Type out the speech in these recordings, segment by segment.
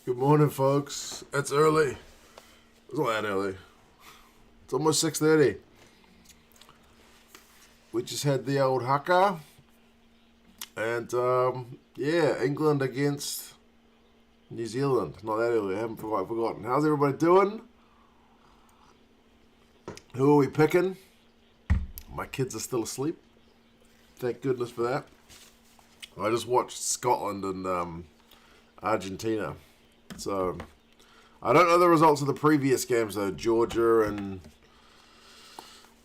Good morning, folks. It's early. It's not that early. It's almost 6:30. We just had the old haka. And, yeah, England against New Zealand. Not that early. I haven't forgotten. How's everybody doing? Who are we picking? My kids are still asleep. Thank goodness for that. I just watched Scotland and Argentina. So, I don't know the results of the previous games, though. Georgia and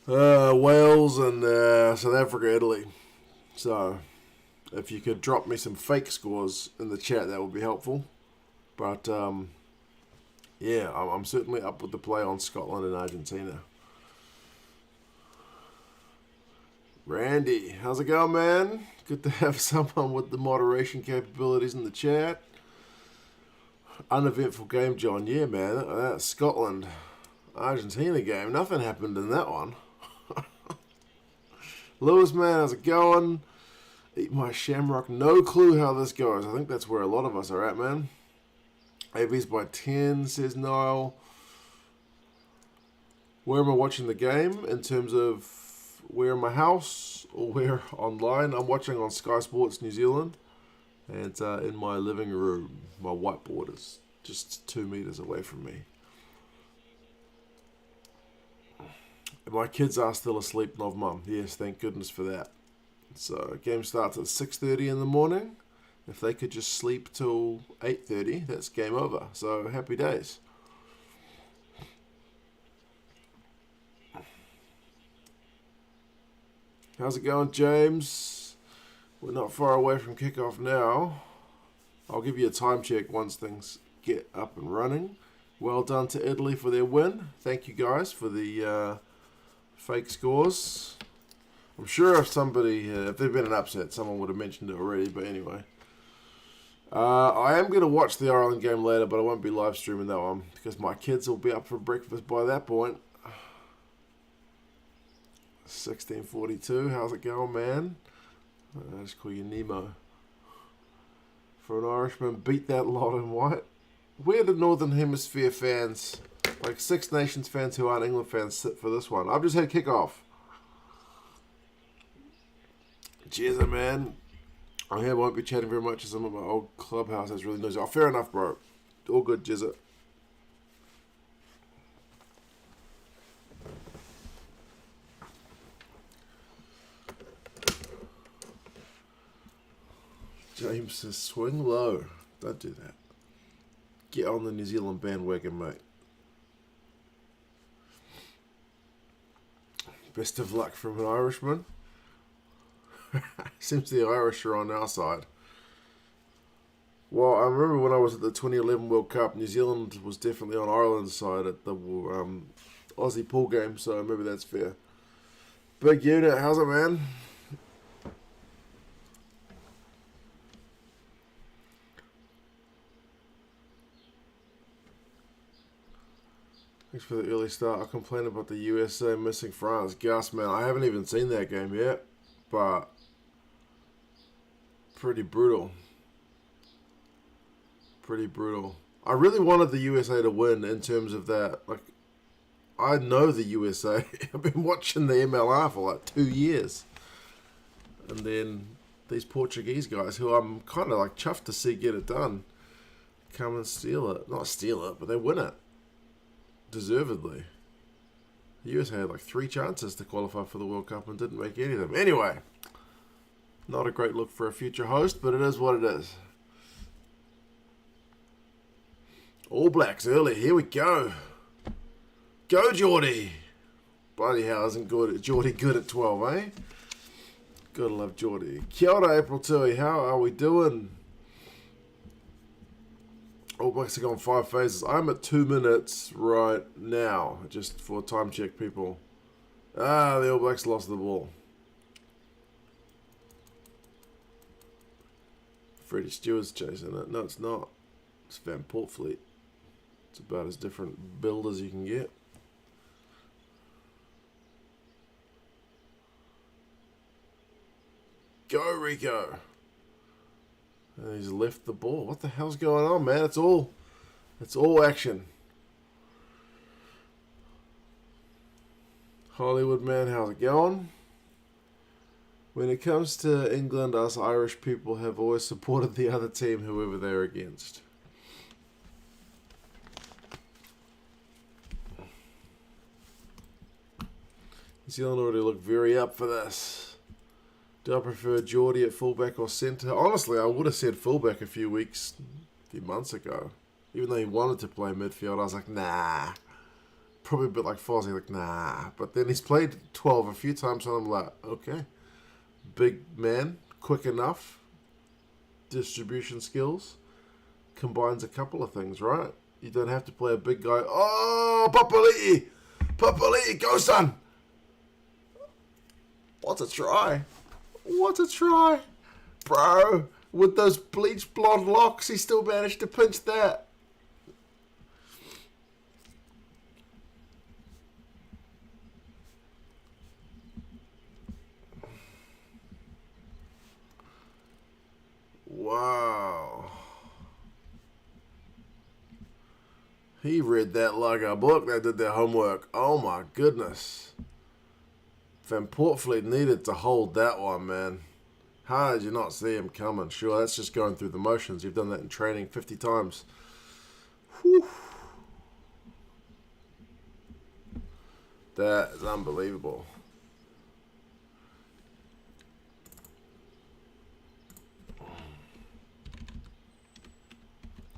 Wales and South Africa, Italy. So, if you could drop me some fake scores in the chat, that would be helpful. But, yeah, I'm certainly up with the play on Scotland and Argentina. Randy, how's it going, man? Good to have someone with the moderation capabilities in the chat. Uneventful game, John. Yeah, man, that Scotland Argentina game, nothing happened in that one. Lewis, man, how's it going? Eat my shamrock. No clue how this goes. I think that's where a lot of us are at, man. AV's by 10, says Niall. Where am I watching the game in terms of where in my house or where online? I'm watching on Sky Sports New Zealand. And in my living room, my whiteboard is just 2 meters away from me. My kids are still asleep, Nov Mum. Yes, thank goodness for that. So, game starts at 6:30 in the morning. If they could just sleep till 8:30, that's game over. So, happy days. How's it going, James? We're not far away from kickoff now. I'll give you a time check once things get up and running. Well done to Italy for their win. Thank you guys for the fake scores. I'm sure if there'd been an upset, someone would have mentioned it already, but anyway. I am going to watch the Ireland game later, but I won't be live streaming that one because my kids will be up for breakfast by that point. 16:42, how's it going, man? I just call you Nemo. For an Irishman, beat that lot in white. Where do Northern Hemisphere fans, like Six Nations fans who aren't England fans, sit for this one? I've just had kickoff. Cheers, man. I here won't be chatting very much as I'm at my old clubhouse. That's really noisy. Oh, fair enough, bro. All good, Jizza. James says, swing low. Don't do that. Get on the New Zealand bandwagon, mate. Best of luck from an Irishman. Seems the Irish are on our side. Well, I remember when I was at the 2011 World Cup, New Zealand was definitely on Ireland's side at the Aussie pool game, so maybe that's fair. Big unit, how's it, man? Thanks for the early start. I complained about the USA missing France. Gus, man, I haven't even seen that game yet, but pretty brutal. Pretty brutal. I really wanted the USA to win in terms of that. Like, I know the USA. I've been watching the MLR for like 2 years. And then these Portuguese guys, who I'm kind of like chuffed to see get it done, come and steal it. Not steal it, but they win it. Deservedly. The USA had like 3 chances to qualify for the World Cup and didn't make any of them. Anyway, not a great look for a future host, but it is what it is. All Blacks early. Here we go. Go, Geordie. Bloody hell, isn't Geordie good at 12, eh? Gotta love Geordie. Kia ora, April Tui. How are we doing? All Blacks are going 5 phases. I'm at 2 minutes right now, just for time check, people. The All Blacks lost the ball. Freddie Stewart's chasing it. No, it's not. It's Van Portfleet. It's about as different build as you can get. Go, Rico. And he's left the ball. What the hell's going on, man? It's all It's all action. Hollywood man, how's it going? When it comes to England, us Irish people have always supported the other team, whoever they're against. New Zealand already look very up for this. Do I prefer Geordie at fullback or centre? Honestly, I would have said fullback a few months ago. Even though he wanted to play midfield, I was like, nah. Probably a bit like Fozzie, like, nah. But then he's played 12 a few times, and I'm like, okay. Big man, quick enough. Distribution skills. Combines a couple of things, right? You don't have to play a big guy. Oh, Papali'i! Papali'i, go son! What a try. What a try. Bro, with those bleached blonde locks, he still managed to pinch that. Wow. He read that like a book. They did their homework. Oh my goodness. Van Portfleet needed to hold that one, man. How did you not see him coming? Sure, that's just going through the motions. You've done that in training 50 times. Whew. That is unbelievable.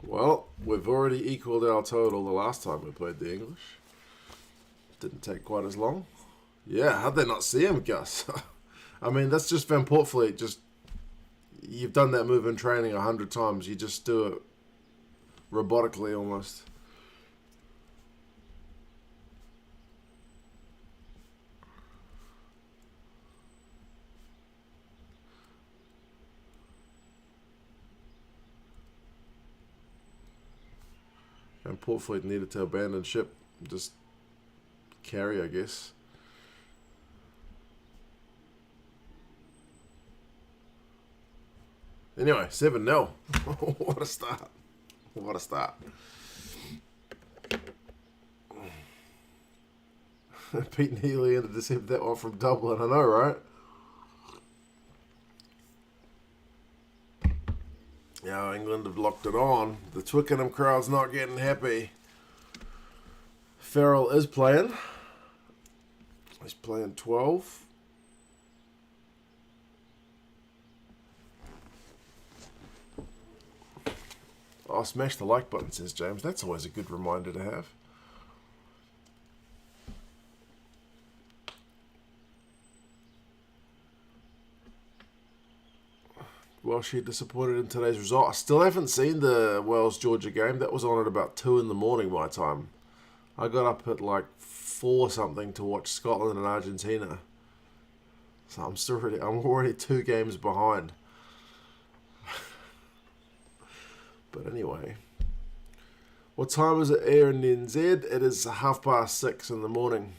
Well, we've already equaled our total the last time we played the English. Didn't take quite as long. Yeah, how'd they not see him, Gus? I mean, that's just Van Portfleet. Just, you've done that move in training 100 times. You just do it robotically almost. And Portfleet needed to abandon ship. Just carry, I guess. Anyway, 7-0. What a start. What a start. Pete Neely intercepted that one from Dublin. I know, right? Yeah, England have locked it on. The Twickenham crowd's not getting happy. Farrell is playing. He's playing 12. Oh, smash the like button, says James. That's always a good reminder to have. Welsh disappointed in today's result. I still haven't seen the Wales-Georgia game. That was on at about 2 in the morning my time. I got up at like 4 something to watch Scotland and Argentina. So I'm already 2 games behind. But anyway. What time is it here in NZ? It is 6:30 in the morning.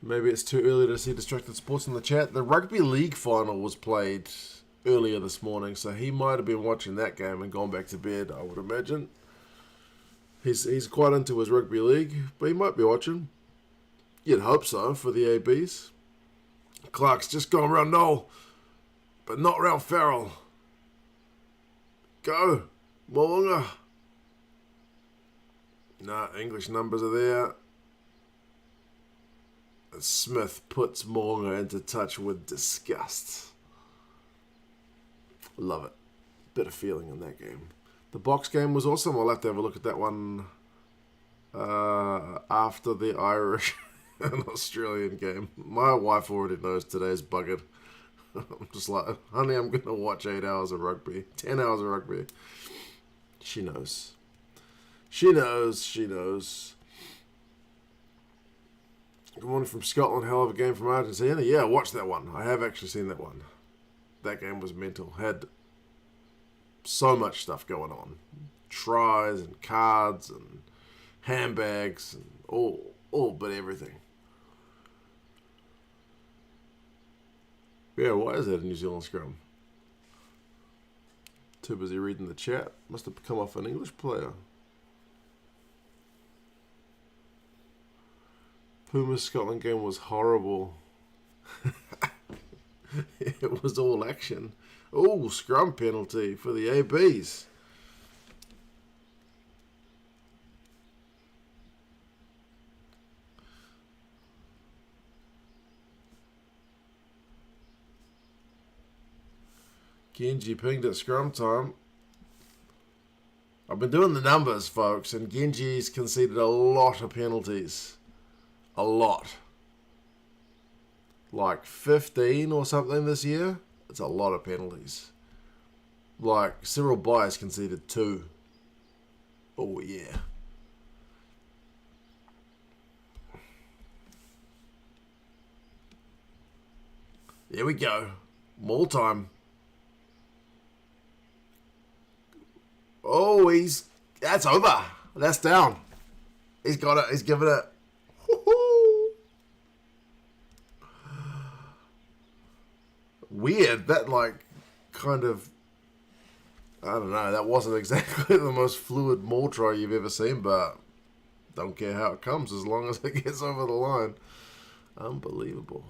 Maybe it's too early to see Distracted Sports in the chat. The rugby league final was played earlier this morning, so he might have been watching that game and gone back to bed, I would imagine. He's quite into his rugby league, but he might be watching. You'd hope so for the ABs. Clark's just gone round Noel, but not round Farrell. Go, Mo'unga. Nah, English numbers are there. Smith puts Mo'unga into touch with disgust. Love it. Bit of feeling in that game. The box game was awesome. I'll have to have a look at that one after the Irish and Australian game. My wife already knows today's buggered. I'm just like, honey, I'm going to watch 8 hours of rugby. 10 hours of rugby. She knows. She knows. She knows. Good morning from Scotland. Hell of a game from Argentina. Yeah, I watched that one. I have actually seen that one. That game was mental. Had so much stuff going on. Tries and cards and handbags and all but everything. Yeah, why is that a New Zealand scrum? Too busy reading the chat. Must have come off an English player. Puma's Scotland game was horrible. It was all action. Oh, scrum penalty for the ABs. Genji pinged at scrum time. I've been doing the numbers, folks, and Genji's conceded a lot of penalties. A lot. Like 15 or something this year. It's a lot of penalties. Like, Cyril Byers conceded 2. Oh, yeah. There we go. More time. Oh, that's over. That's down. He's got it. He's given it. Woo-hoo. Weird. That, like, kind of, I don't know. That wasn't exactly the most fluid maul try you've ever seen, but don't care how it comes as long as it gets over the line. Unbelievable.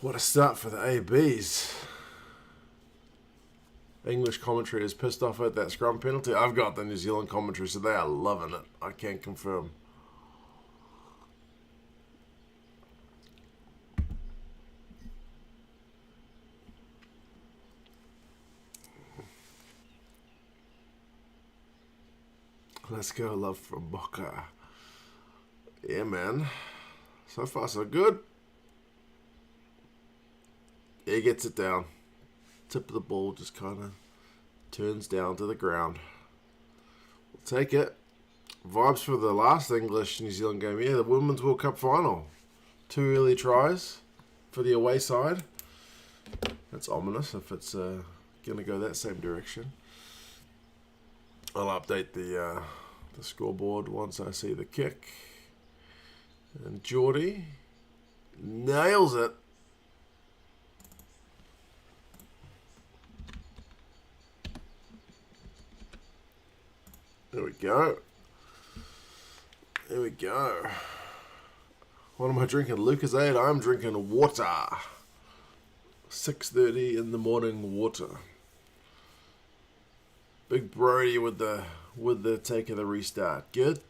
What a start for the ABs. English commentary is pissed off at that scrum penalty. I've got the New Zealand commentary, so they are loving it. I can't confirm. Let's go, love from Boca. Yeah, man. So far, so good. He gets it down. Tip of the ball just kind of turns down to the ground. We'll take it. Vibes for the last English New Zealand game. Yeah, the Women's World Cup final. 2 early tries for the away side. That's ominous if it's going to go that same direction. I'll update the scoreboard once I see the kick. And Geordie nails it. There we go. There we go. What am I drinking? Lucozade. I'm drinking water. 6:30 in the morning water. Big Brody with the take of the restart. Good.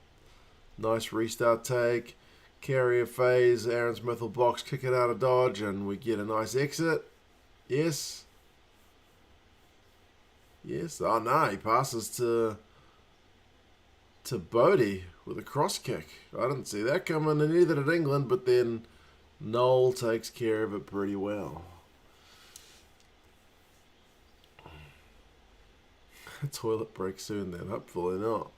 Nice restart take. Carrier phase. Aaron Smith will box, kick it out of dodge, and we get a nice exit. Yes. Yes. Oh no, he passes to Bodie with a cross kick. I didn't see that coming, and neither did England, but then Noel takes care of it pretty well. Toilet break soon then, hopefully not.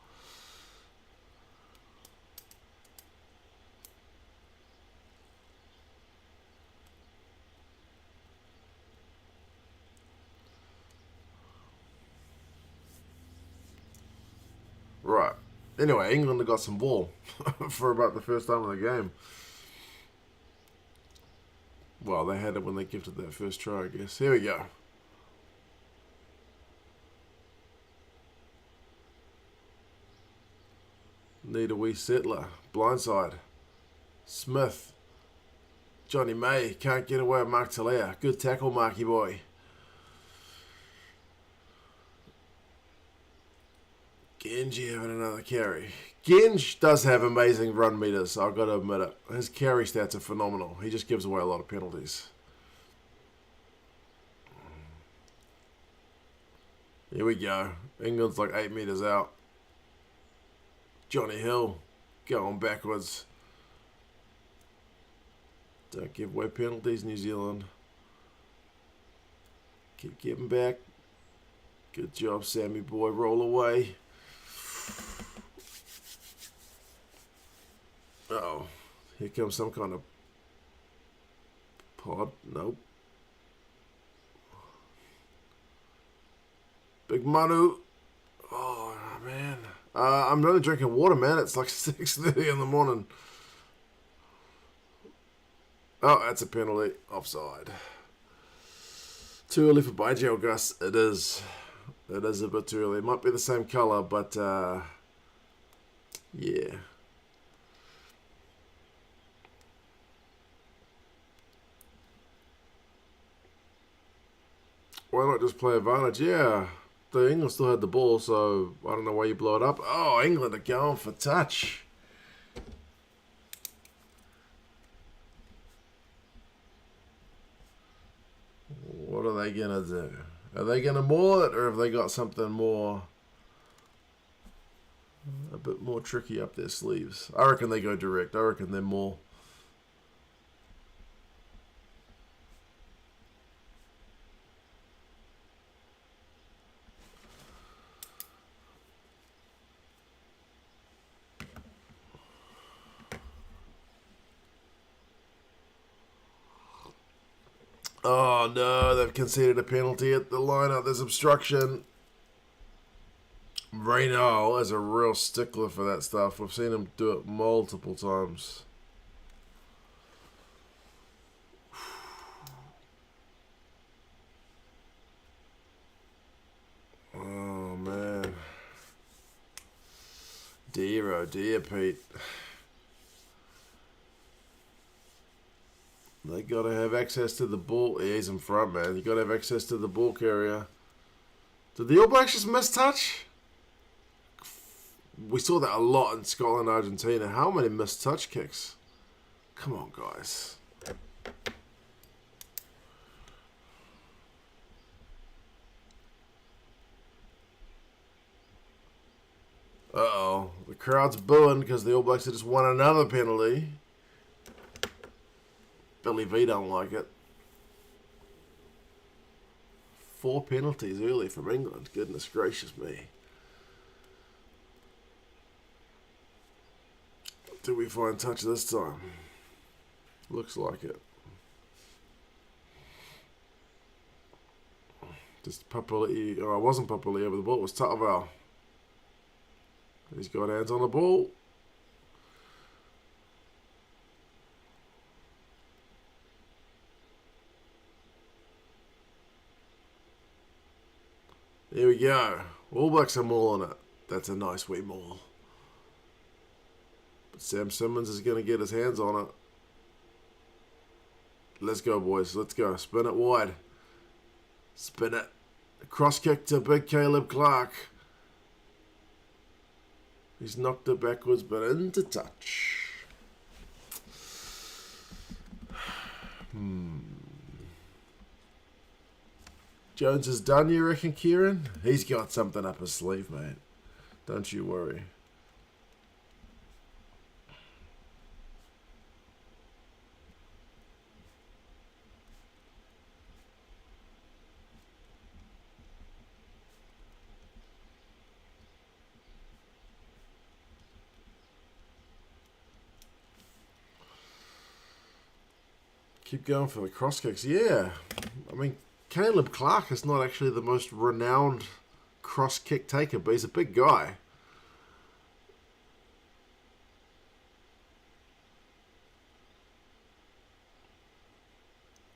Right. Anyway, England have got some ball for about the first time in the game. Well, they had it when they gifted that first try, I guess. Here we go. Need a wee settler. Blindside. Smith. Johnny May. Can't get away with Mark Talea. Good tackle, Marky boy. Genji having another carry. Genj does have amazing run meters, I've got to admit it. His carry stats are phenomenal. He just gives away a lot of penalties. Here we go. England's like 8 meters out. Johnny Hill going backwards. Don't give away penalties, New Zealand. Keep getting back. Good job, Sammy boy. Roll away. Uh-oh. Here comes some kind of pod. Nope. Big Manu. Oh, man. I'm only drinking water, man. It's like 6:30 in the morning. Oh, that's a penalty. Offside. Too early for Bygel, Gus. It is. It is a bit too early. It might be the same colour, but yeah. Why not just play advantage? Yeah. The England still had the ball, so I don't know why you blow it up. Oh, England are going for touch. What are they going to do? Are they going to maul it, or have they got something more, a bit more tricky up their sleeves? I reckon they go direct. I reckon they're more. Oh no, they've conceded a penalty at the line-up. There's obstruction. Reynal is a real stickler for that stuff. We've seen him do it multiple times. Oh man. Dear, oh dear, Pete. They gotta have access to the ball. Yeah, he's in front, man. You gotta have access to the ball carrier. Did the All Blacks just mistouch? We saw that a lot in Scotland, Argentina. How many missed touch kicks? Come on, guys. Uh-oh. The crowd's booing because the All Blacks have just won another penalty. Billy V don't like it. 4 penalties early from England. Goodness gracious me. Do we find touch this time? Looks like it. Just Papali'i. Oh, it wasn't Papali'i, but the ball was Tataval. He's got hands on the ball. Here we go. All Blacks are mauling it. That's a nice wee maul. But Sam Simmons is going to get his hands on it. Let's go, boys. Let's go. Spin it wide. Spin it. Cross kick to big Caleb Clark. He's knocked it backwards, but into touch. Jones is done, you reckon, Kieran? He's got something up his sleeve, mate. Don't you worry. Keep going for the cross kicks. Yeah. I mean, Caleb Clark is not actually the most renowned cross kick taker, but he's a big guy.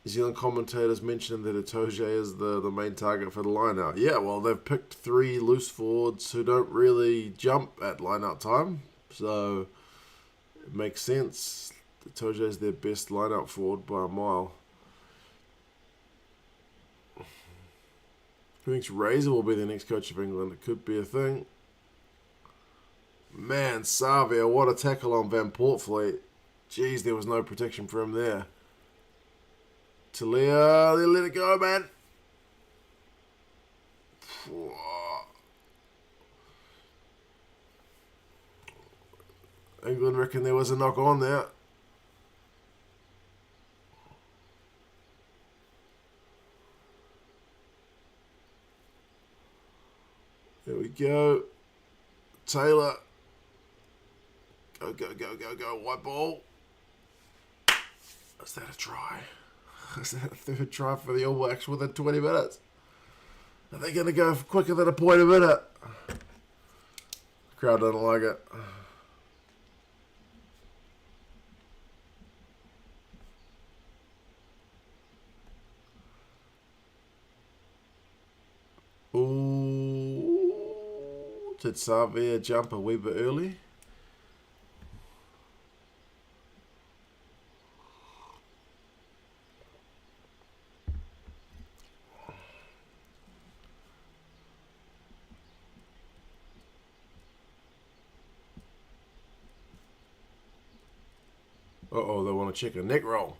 New Zealand commentators mentioned that Itoje is the main target for the line-out. Yeah, well, they've picked 3 loose forwards who don't really jump at line-out time, so it makes sense. Itoje is their best line-out forward by a mile. Who thinks Razor will be the next coach of England? It could be a thing. Man, Savia, what a tackle on Van Portfleet. Jeez, there was no protection for him there. Talia, they let it go, man. England reckon there was a knock on there. There we go. Taylor. Go, go, go, go, go. White ball. Is that a try? Is that a third try for the All Blacks within 20 minutes? Are they going to go quicker than a point a minute? The crowd doesn't like it. Savia jump a wee bit early. Uh-oh, they want to check a neck roll.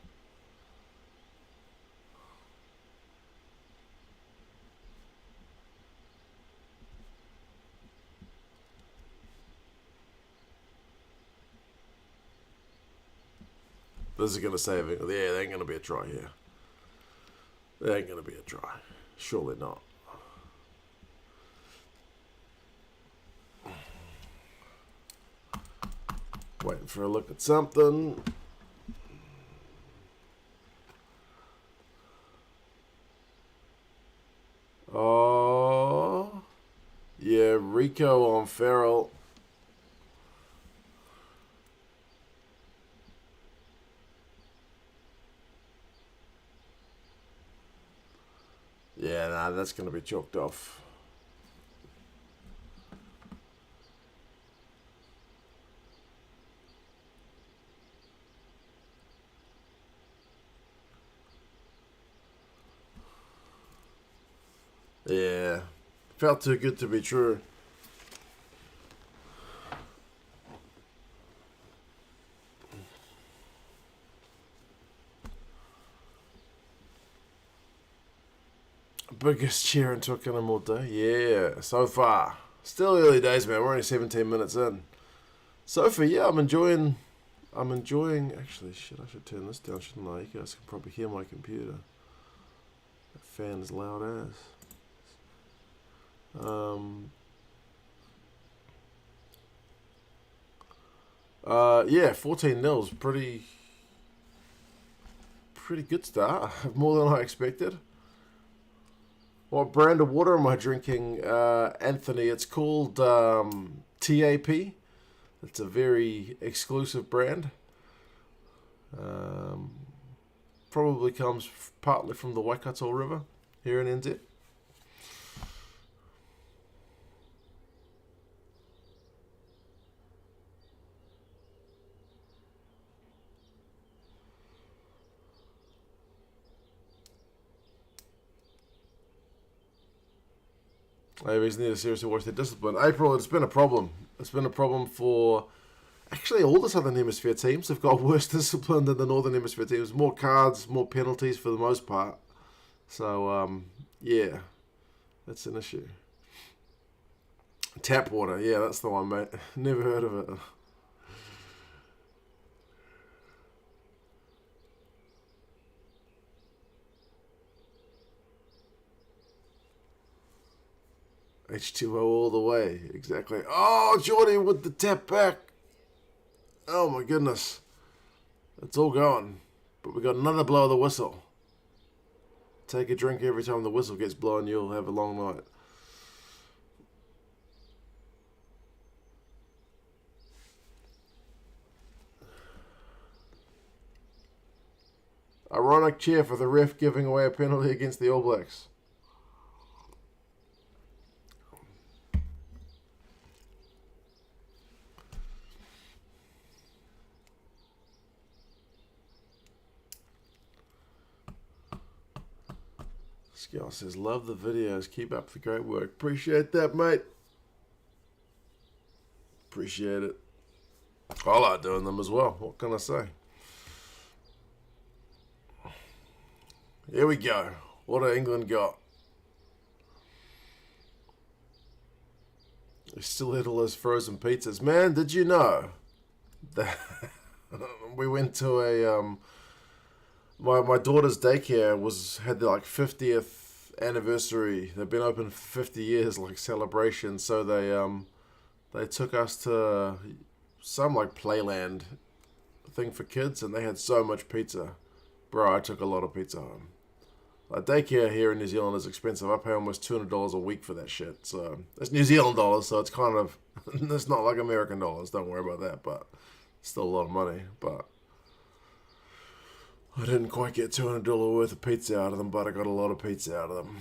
This is going to save it. Yeah, there ain't going to be a try here. There ain't going to be a try. Surely not. Waiting for a look at something. Oh, yeah, Rico on Farrell. Yeah, nah, that's going to be chalked off. Yeah, felt too good to be true. Biggest cheer in Twickenham all day. Yeah, so far. Still early days, man. We're only 17 minutes in. So far, yeah, I'm enjoying. Actually, shit, I should turn this down, shouldn't I? You guys can probably hear my computer. That fan is loud as. Yeah, 14-0's pretty good start. More than I expected. What brand of water am I drinking, Anthony? It's called TAP. It's a very exclusive brand. Probably comes partly from the Waikato River here in NZ. Maybe need to seriously watch their discipline. April, it's been a problem. It's been a problem for actually all the Southern Hemisphere teams. Have got worse discipline than the Northern Hemisphere teams. More cards, more penalties for the most part. So, yeah, that's an issue. Tap water, yeah, that's the one, mate. Never heard of it. H2O all the way, exactly. Oh, Geordie with the tap back. Oh my goodness. It's all gone. But we got another blow of the whistle. Take a drink every time the whistle gets blown, you'll have a long night. Ironic cheer for the ref giving away a penalty against the All Blacks. Skill says, love the videos. Keep up the great work. Appreciate that, mate. Appreciate it. I like doing them as well. What can I say? Here we go. What have England got? They still had all those frozen pizzas. Man, did you know that we went to a my daughter's daycare had the like 50th anniversary. They've been open for 50 years, like celebration. So they took us to some like playland thing for kids, and they had so much pizza. Bro, I took a lot of pizza home. Like daycare here in New Zealand is expensive. I pay almost $200 a week for that shit. So it's New Zealand dollars, so it's kind of it's not like American dollars. Don't worry about that, but it's still a lot of money. But I didn't quite get $200 worth of pizza out of them, but I got a lot of pizza out of them.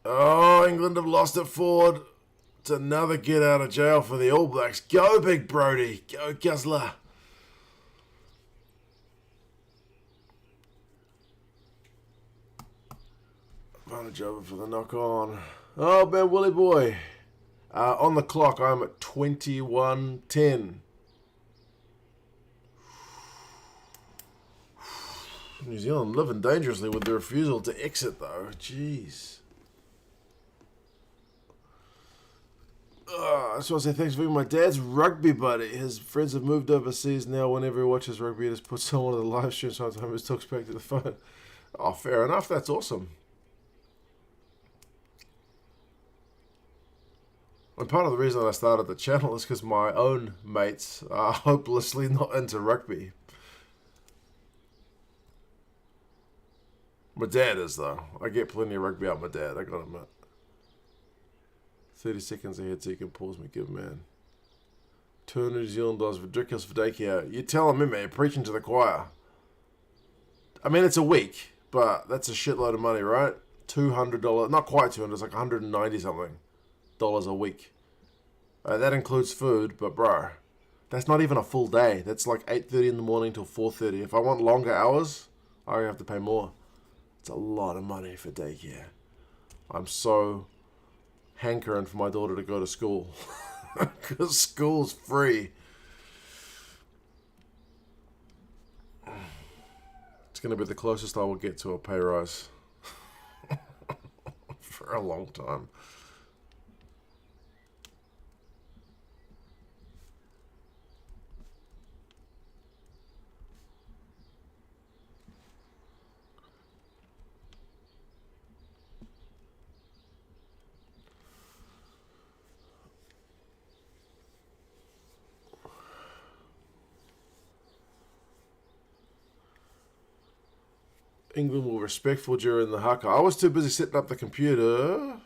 Oh, England have lost it forward. It's another get out of jail for the All Blacks. Go, Big Brody. Go, Guzzler. Advantage over for the knock on. Oh, man, Willie boy. On the clock, I'm at 21:10. New Zealand living dangerously with the refusal to exit, though. Jeez. I just want to say thanks for being my dad's rugby buddy. His friends have moved overseas now. Whenever he watches rugby, he just puts on one of the live streams sometimes. He talks back to the phone. Oh, fair enough. That's awesome. And part of the reason I started the channel is because my own mates are hopelessly not into rugby. My dad is, though. I get plenty of rugby out of my dad, I gotta admit. 30 seconds ahead so you can pause me, give man. $200 New Zealand ridiculous for daycare. You're telling me, man, you're preaching to the choir. I mean, it's a week, but that's a shitload of money, right? $200, not quite 200, it's like 190 something dollars a week. That includes food, but bro, that's not even a full day. That's like 8:30 in the morning till 4:30. If I want longer hours, I have to pay more. It's a lot of money for daycare. I'm so hankering for my daughter to go to school. Because school's free. It's going to be the closest I will get to a pay rise. For a long time. England were respectful during the haka. I was too busy setting up the computer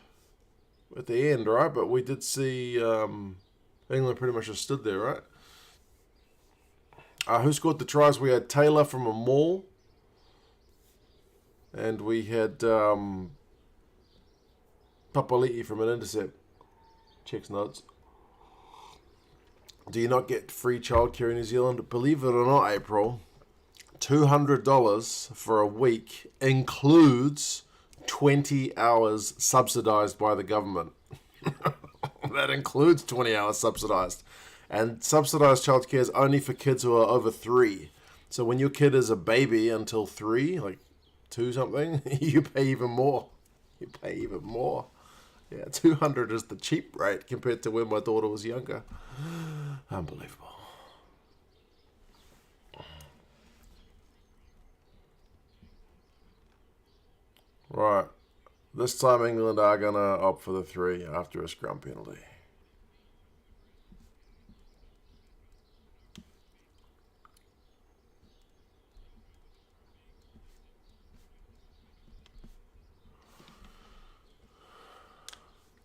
at the end, right? But we did see England pretty much just stood there, right? Who scored the tries? We had Taylor from a maul. And we had Papali'i from an intercept. Checks notes. Do you not get free childcare in New Zealand? Believe it or not, April, $200 for a week includes 20 hours subsidized by the government. That includes 20 hours subsidized. And subsidized childcare is only for kids who are over 3. So when your kid is a baby until 3, like 2 something, you pay even more. You pay even more. Yeah, 200 is the cheap rate compared to when my daughter was younger. Unbelievable. Right. This time England are going to opt for the 3 after a scrum penalty.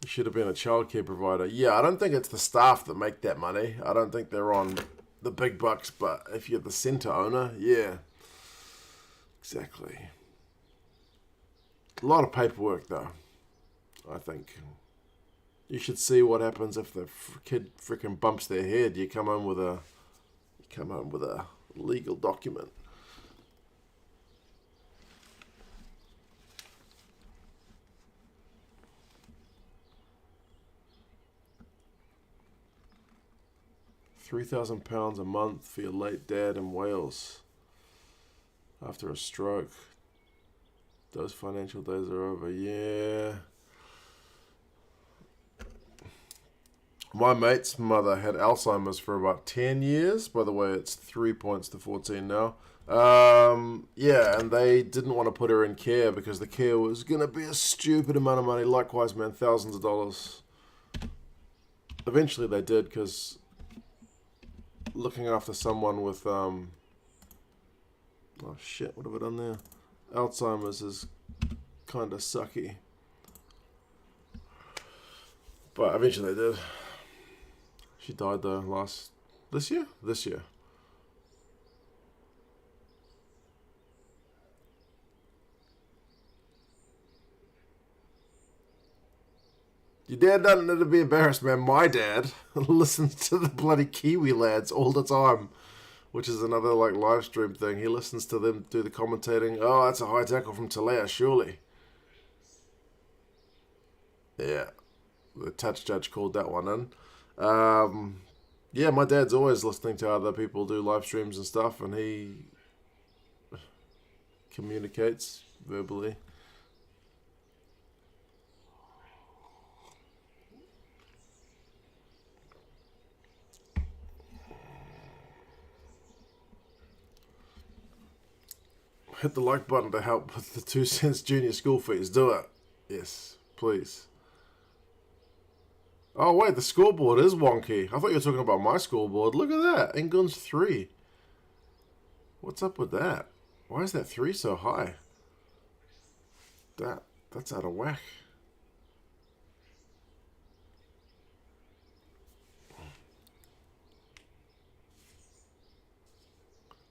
You should have been a childcare provider. Yeah, I don't think it's the staff that make that money. I don't think they're on the big bucks, but if you're the centre owner, yeah. Exactly. A lot of paperwork, though, I think. You should see what happens if the kid freaking bumps their head. You come home with a legal document. £3,000 a month for your late dad in Wales after a stroke. Those financial days are over. Yeah. My mate's mother had Alzheimer's for about 10 years. By the way, it's 3 points to 14 now. Yeah, and they didn't want to put her in care because the care was going to be a stupid amount of money. Likewise, man, thousands of dollars. Eventually they did because looking after someone with, oh shit, what have I done there? Alzheimer's is kind of sucky. But eventually they did. She died though this year? This year. Your dad doesn't need to be embarrassed, man. My dad listens to the bloody Kiwi lads all the time, which is another like live stream thing. He listens to them do the commentating. Oh, that's a high tackle from Talea, surely. Yeah, the touch judge called that one in. Yeah, my dad's always listening to other people do live streams and stuff, and he communicates verbally. Hit the like button to help with the 2 cents junior school fees. Do it. Yes, please. Oh, wait, the scoreboard is wonky. I thought you were talking about my scoreboard. Look at that. England's 3. What's up with that? Why is that 3 so high? That's out of whack.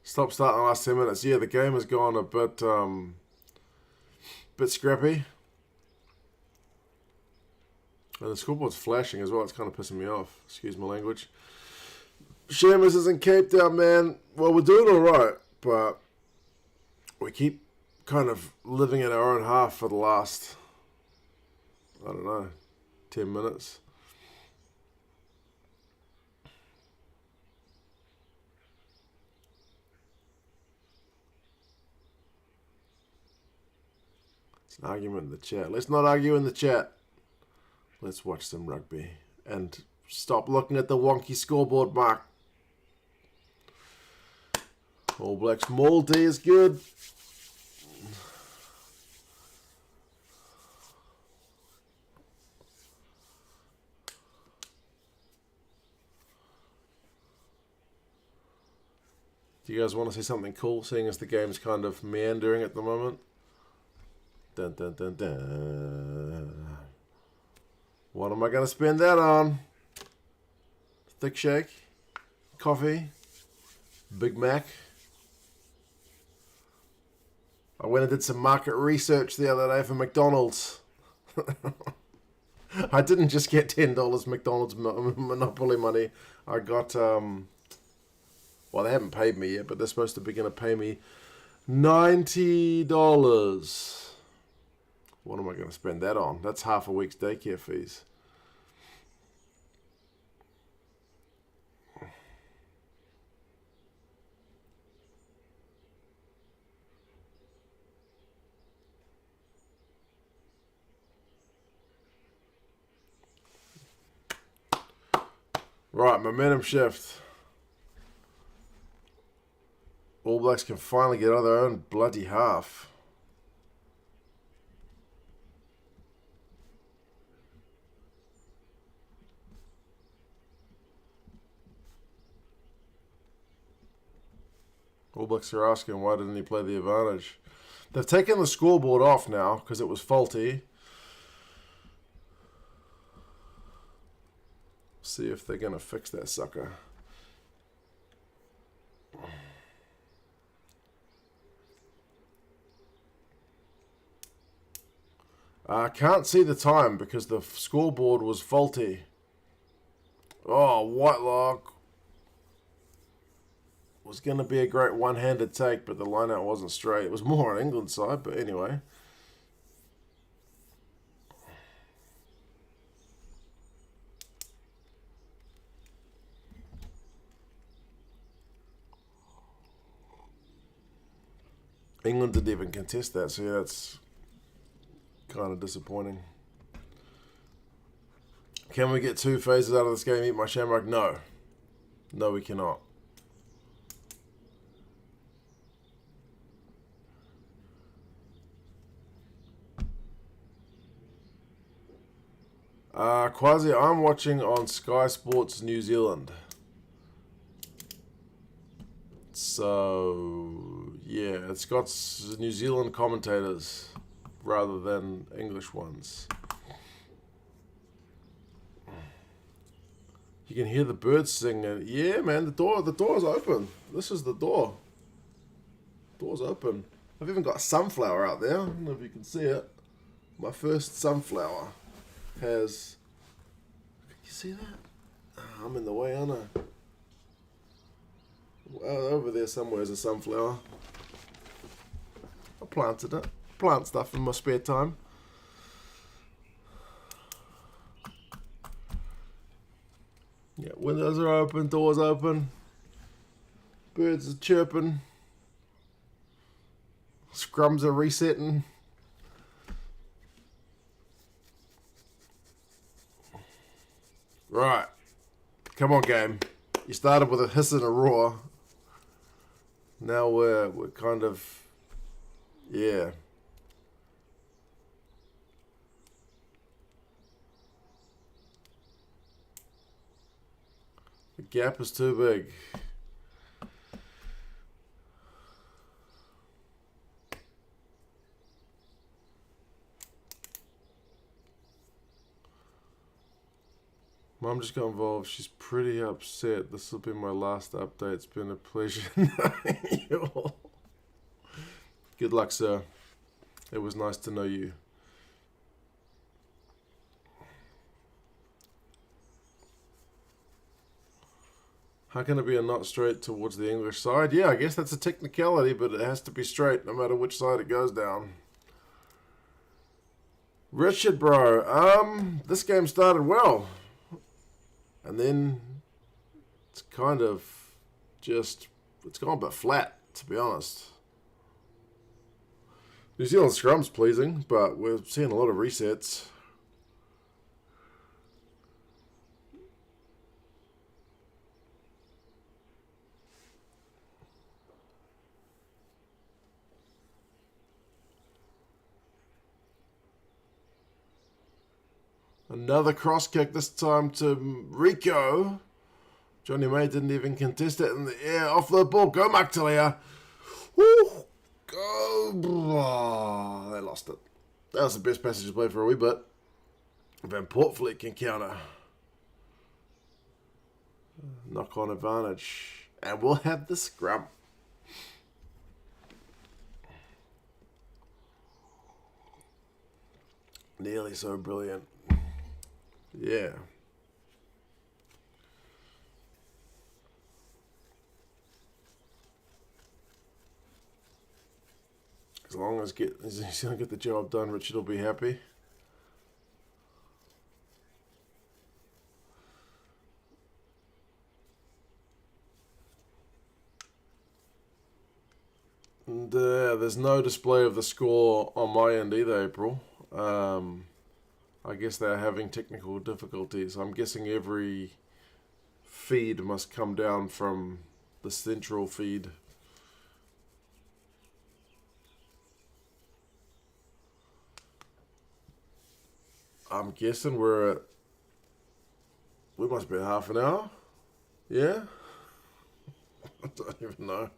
Stop starting the last 10 minutes. Yeah, the game has gone a bit scrappy. And the scoreboard's flashing as well. It's kind of pissing me off. Excuse my language. Shamus is in Cape Town, man. Well, we're doing all right, but we keep kind of living in our own half for the last, I don't know, 10 minutes. It's an argument in the chat. Let's not argue in the chat. Let's watch some rugby and stop looking at the wonky scoreboard mark. All Blacks Maldi is good. Do you guys want to see something cool, seeing as the game's kind of meandering at the moment? Dun, dun, dun, dun. What am I going to spend that on? Thick shake, coffee, Big Mac. I went and did some market research the other day for McDonald's. I didn't just get $10 McDonald's Monopoly money. I got, well, they haven't paid me yet, but they're supposed to be going to pay me $90. What am I going to spend that on? That's half a week's daycare fees. Right, momentum shift. All Blacks can finally get out of their own bloody half. All Blacks are asking why didn't he play the advantage. They've taken the scoreboard off now because it was faulty. See if they're going to fix that sucker. I can't see the time because the scoreboard was faulty. Oh, Whitelock was going to be a great one-handed take, but the line-out wasn't straight. It was more on England's side, but anyway. England didn't even contest that, so yeah, that's kind of disappointing. Can we get 2 phases out of this game? Eat my shamrock? No. No, we cannot. Quasi, I'm watching on Sky Sports New Zealand. So, yeah, it's got New Zealand commentators rather than English ones. You can hear the birds singing. Yeah, man, the door's open. This is the door. Door's open. I've even got a sunflower out there. I don't know if you can see it. My first sunflower has You see that? Oh, I'm in the way, aren't I? Well, over there somewhere is a sunflower. I planted it. Plant stuff in my spare time. Yeah, windows are open, doors open. Birds are chirping. Scrums are resetting. Right. Come on, game. You started with a hiss and a roar. Now we're kind of, yeah. The gap is too big. Mum just got involved. She's pretty upset. This will be my last update. It's been a pleasure knowing you all. Good luck, sir. It was nice to know you. How can it be a not straight towards the English side? Yeah, I guess that's a technicality, but it has to be straight no matter which side it goes down. Richard, bro. This game started well. And then it's kind of just, it's gone a bit flat, to be honest. New Zealand scrum's pleasing, but we're seeing a lot of resets. Another cross kick, this time to Rico. Johnny May didn't even contest it in the air. Off the ball. Go, Mark Talia. Woo! Go. Oh, they lost it. That was the best passage to play for a wee bit. Van Portfleet can counter. Knock on advantage. And we'll have the scrum. Nearly so brilliant. Yeah. As long as he's going to get the job done, Richard will be happy. And there's no display of the score on my end either, April. I guess they're having technical difficulties. I'm guessing every feed must come down from the central feed. I'm guessing we must be at half an hour. Yeah? I don't even know.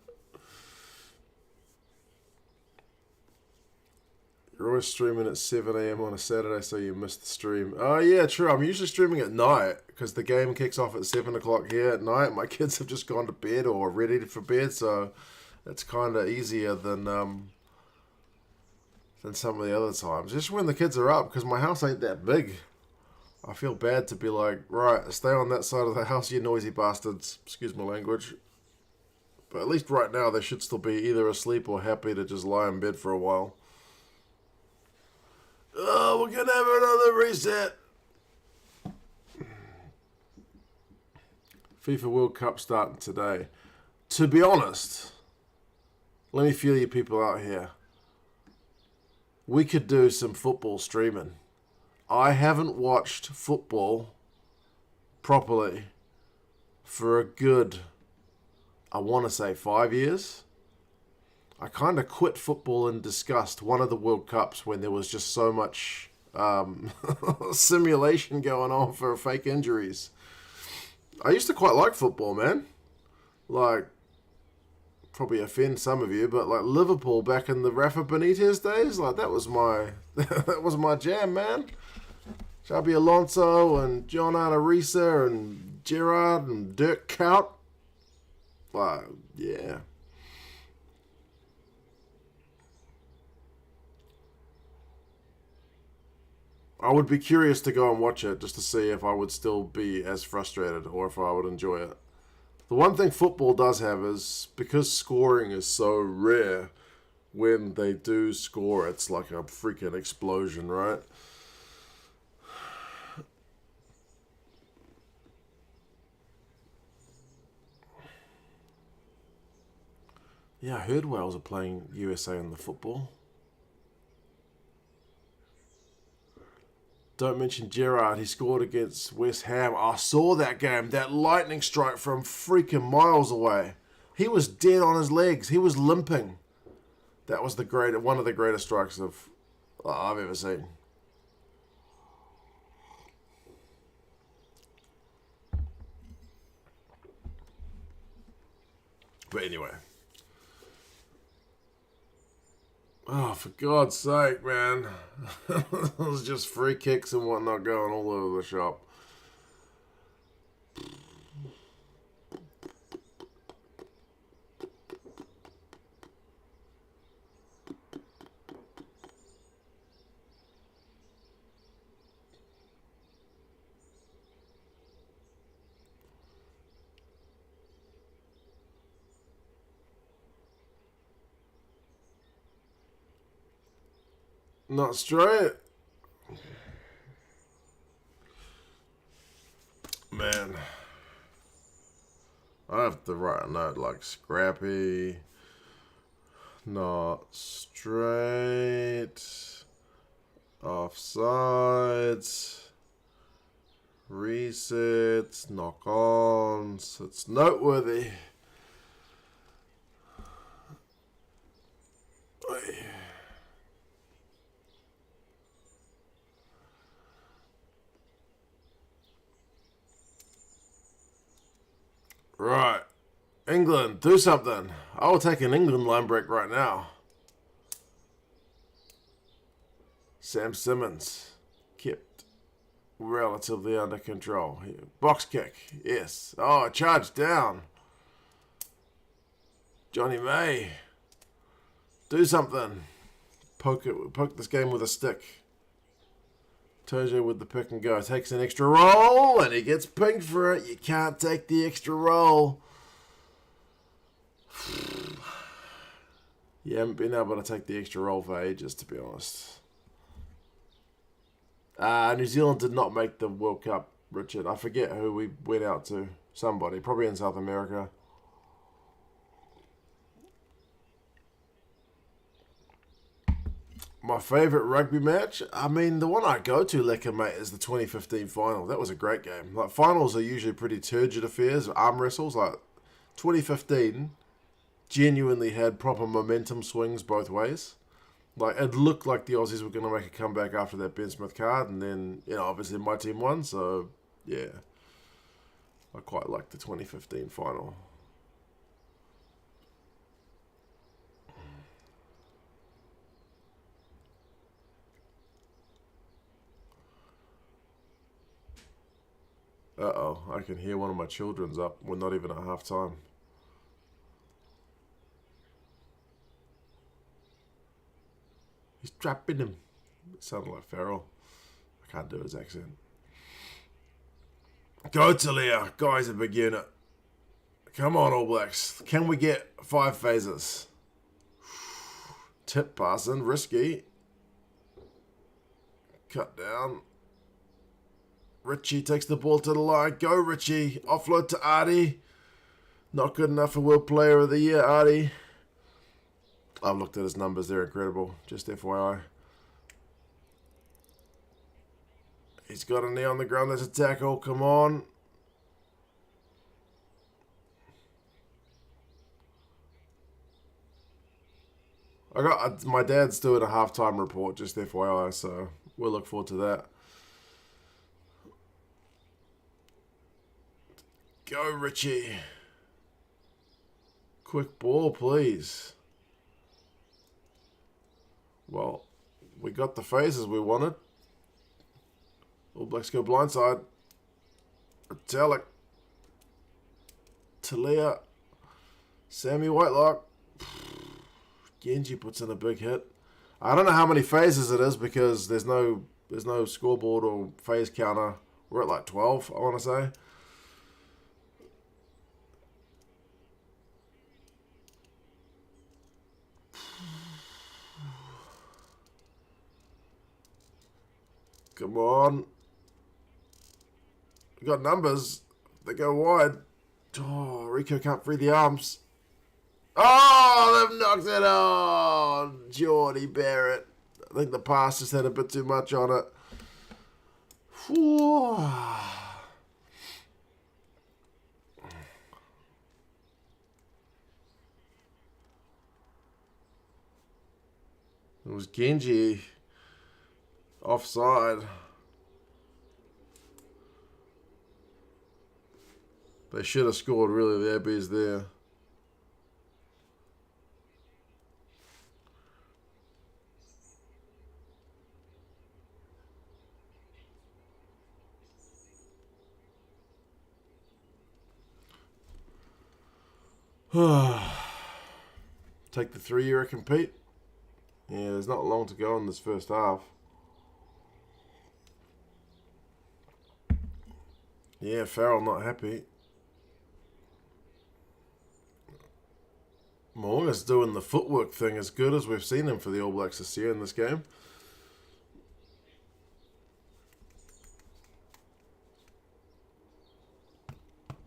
You're always streaming at 7 a.m. on a Saturday, so you missed the stream. Oh, yeah, true. I'm usually streaming at night because the game kicks off at 7 o'clock here at night. My kids have just gone to bed or ready for bed, so it's kind of easier than some of the other times. Just when the kids are up, because my house ain't that big. I feel bad to be like, right, stay on that side of the house, you noisy bastards. Excuse my language. But at least right now, they should still be either asleep or happy to just lie in bed for a while. Oh, we're going to have another reset. FIFA World Cup starting today. To be honest, let me feel you people out here. We could do some football streaming. I haven't watched football properly for a good, I want to say 5 years. I kind of quit football in disgust one of the World Cups when there was just so much simulation going on for fake injuries. I used to quite like football, man. Like, probably offend some of you, but like Liverpool back in the Rafa Benitez days, like that was my jam, man. Xabi Alonso and John Arisa and Gerrard and Dirk Kuyt. Like, yeah. I would be curious to go and watch it just to see if I would still be as frustrated or if I would enjoy it. The one thing football does have is because scoring is so rare, when they do score, it's like a freaking explosion, right? Yeah, I heard Wales are playing USA in the football. Don't mention Gerrard. He scored against West Ham. I saw that game. That lightning strike from freaking miles away. He was dead on his legs. He was limping. That was one of the greatest strikes I've ever seen. But anyway. Oh, for God's sake, man. It was just free kicks and whatnot going all over the shop. Not straight. Man. I have to write a note like scrappy, not straight, offsides, resets, knock-ons. It's noteworthy. Right. England, do something. I will take an England line break right now. Sam Simmons kept relatively under control. Box kick. Yes. Oh, charge down. Johnny May. Do something. Poke this game with a stick. Tojo with the pick and go. Takes an extra roll and he gets pinged for it. You can't take the extra roll. You haven't been able to take the extra roll for ages, to be honest. New Zealand did not make the World Cup, Richard. I forget who we went out to. Somebody. Probably in South America. My favourite rugby match? I mean, the one I go to, lekker mate, is the 2015 final. That was a great game. Like, finals are usually pretty turgid affairs, arm wrestles. Like, 2015 genuinely had proper momentum swings both ways. Like, it looked like the Aussies were going to make a comeback after that Ben Smith card, and then, obviously my team won, so, yeah. I quite liked the 2015 final. Uh-oh, I can hear one of my children's up. We're not even at half time. He's trapping him. It sounded like Farrell. I can't do his accent. Go Talia. Guys, a big unit. Come on, All Blacks. Can we get 5 phases? Tip passing. Risky. Cut down. Richie takes the ball to the line. Go, Richie. Offload to Artie. Not good enough for World Player of the Year, Artie. I've looked at his numbers. They're incredible. Just FYI. He's got a knee on the ground. There's a tackle. Come on. My dad's doing a halftime report, just FYI, so we'll look forward to that. Go, Richie. Quick ball, please. Well, we got the phases we wanted. All Blacks go blindside. Italic. Talia. Sammy Whitelock. Genji puts in a big hit. I don't know how many phases it is because there's no There's no scoreboard or phase counter. We're at like 12, I want to say. Come on. We got numbers. They go wide. Oh, Rico can't free the arms. Oh, they've knocked it on. Geordie Barrett. I think the pass just had a bit too much on it. Whew. It was Genji offside. They should have scored, really. The AB's there. Take the 3 you reckon, Pete? Yeah, there's not long to go in this first half. Yeah, Farrell not happy. Morgan's doing the footwork thing as good as we've seen him for the All Blacks this year in this game.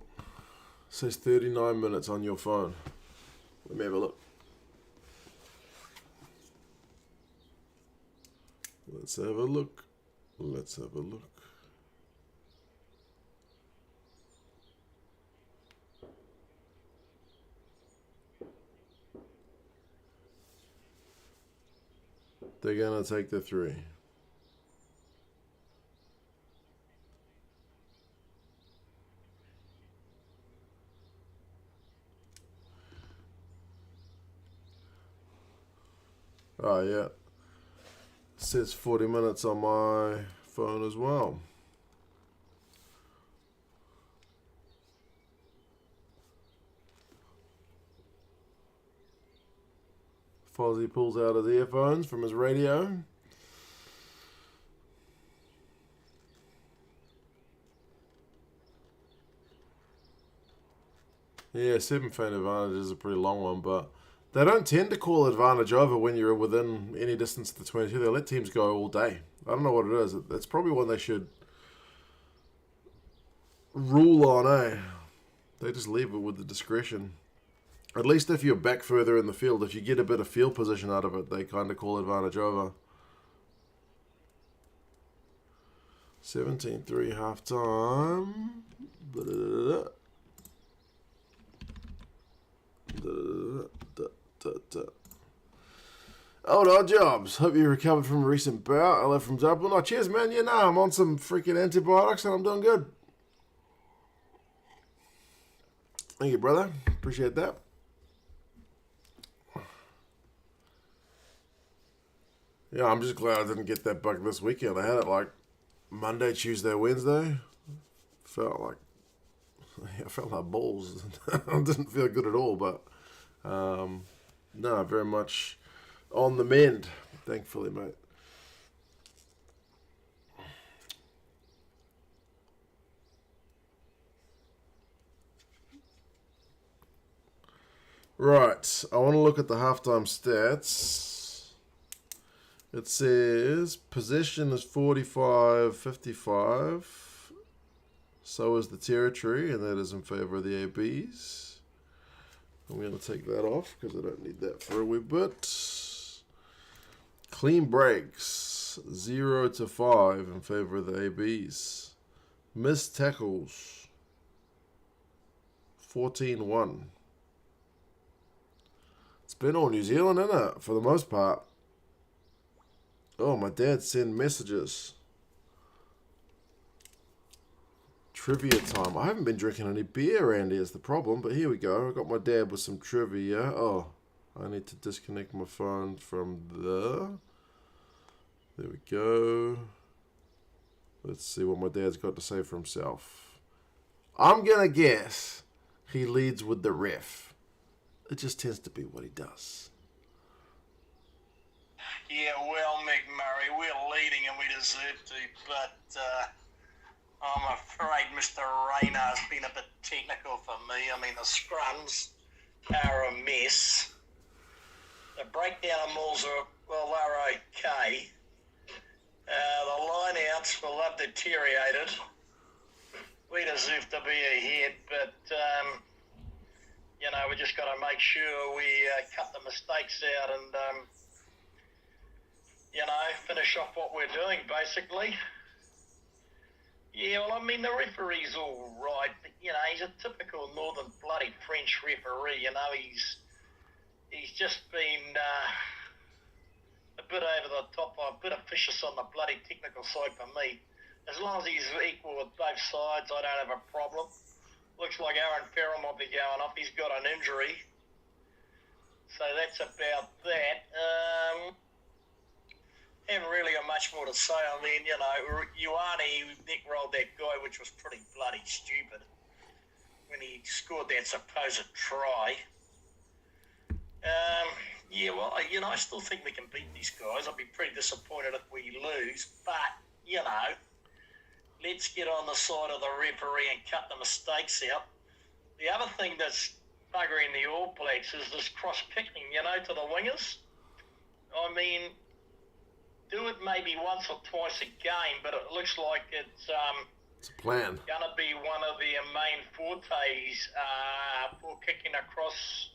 It says 39 minutes on your phone. Let me have a look. Let's have a look. Let's have a look. They're going to take the 3. Oh, yeah. It says 40 minutes on my phone as well. Fozzie pulls out his earphones from his radio. Yeah, 7 feet advantage is a pretty long one, but they don't tend to call advantage over when you're within any distance of the 22. They let teams go all day. I don't know what it is. That's probably one they should rule on, eh? They just leave it with the discretion. At least if you're back further in the field, if you get a bit of field position out of it, they kind of call advantage over. 17-3 half time. Old odd jobs. Hope you recovered from a recent bout. I left from Dublin. Oh, cheers, man. Yeah, nah, I'm on some freaking antibiotics and I'm doing good. Thank you, brother. Appreciate that. Yeah, I'm just glad I didn't get that bug this weekend. I had it like Monday, Tuesday, Wednesday. I felt like balls. I didn't feel good at all, but no, very much on the mend, thankfully, mate. Right, I want to look at the halftime stats. It says possession is 45-55. So is the territory, and that is in favour of the ABs. I'm going to take that off because I don't need that for a wee bit. Clean breaks, 0-5 in favour of the ABs. Missed tackles, 14-1. It's been all New Zealand, isn't it, for the most part. Oh, my dad sent messages. Trivia time. I haven't been drinking any beer, Andy, is the problem, but here we go. I got my dad with some trivia. Oh, I need to disconnect my phone from the... There we go. Let's see what my dad's got to say for himself. I'm going to guess he leads with the ref. It just tends to be what he does. Yeah, well, McMurray, we're leading and we deserve to, but I'm afraid Mr. Rayner's been a bit technical for me. I mean, the scrums are a mess. The breakdown mauls are, well, they're okay. The line-outs, well, they've deteriorated. We deserve to be ahead, but, we just got to make sure we cut the mistakes out and, finish off what we're doing, basically. Yeah, well, I mean, the referee's all right, but, he's a typical northern bloody French referee, he's just been a bit over the top, a bit officious on the bloody technical side for me. As long as he's equal with both sides, I don't have a problem. Looks like Aaron Farrell might be going off. He's got an injury. So that's about that. Haven't really got much more to say. I mean, Ioane neck-rolled that guy, which was pretty bloody stupid when he scored that supposed try. I still think we can beat these guys. I'd be pretty disappointed if we lose. But, let's get on the side of the referee and cut the mistakes out. The other thing that's buggering the All Blacks is this cross-kicking, to the wingers. I mean, do it maybe once or twice a game, but it looks like it's a plan. Going to be one of their main fortes for kicking across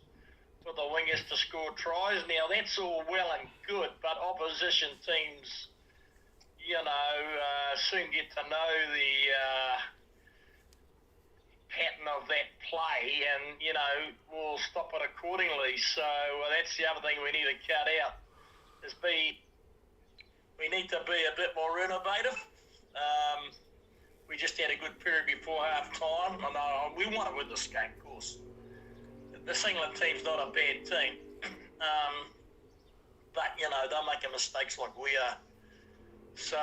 for the wingers to score tries. Now, that's all well and good, but opposition teams, soon get to know the pattern of that play and, will stop it accordingly. So that's the other thing we need to cut out, we need to be a bit more innovative. We just had a good period before half-time. We want to win this game, of course. This England team's not a bad team. But, they're making mistakes like we are. So,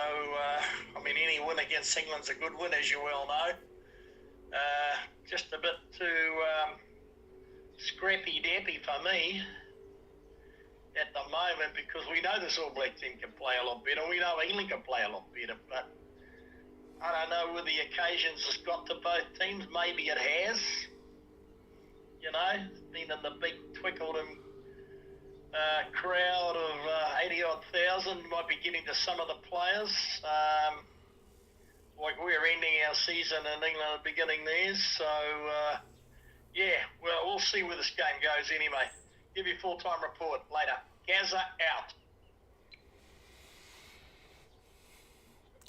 any win against England's a good win, as you well know. Just a bit too scrappy-dappy for me at the moment, because we know this All Black team can play a lot better. We know England can play a lot better, but I don't know whether the occasions has got to both teams. Maybe it has. Been in the big Twickenham crowd of 80-odd thousand, might be getting to some of the players. Like we're ending our season in England and beginning theirs. So, we'll see where this game goes anyway. Give you a full-time report later. Gaza out.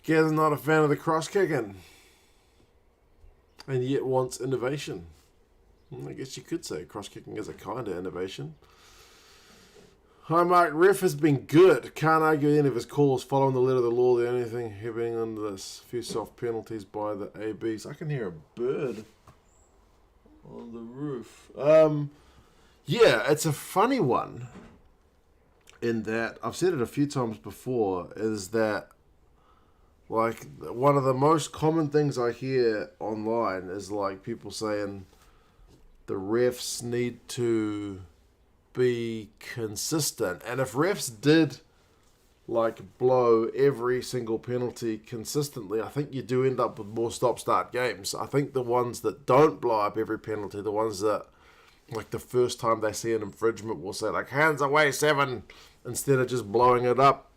Gaz's not a fan of the cross-kicking, and yet wants innovation. I guess you could say cross-kicking is a kind of innovation. Hi, Mark. Ref has been good. Can't argue any of his calls following the letter of the law. The only thing happening under this, few soft penalties by the ABs. I can hear a bird on the roof. It's a funny one in that, I've said it a few times before, is that like one of the most common things I hear online is like people saying the refs need to be consistent. And if refs did like blow every single penalty consistently, I think you do end up with more stop-start games. I think the ones that don't blow up every penalty, the ones that like the first time they see an infringement will say like hands away 7 instead of just blowing it up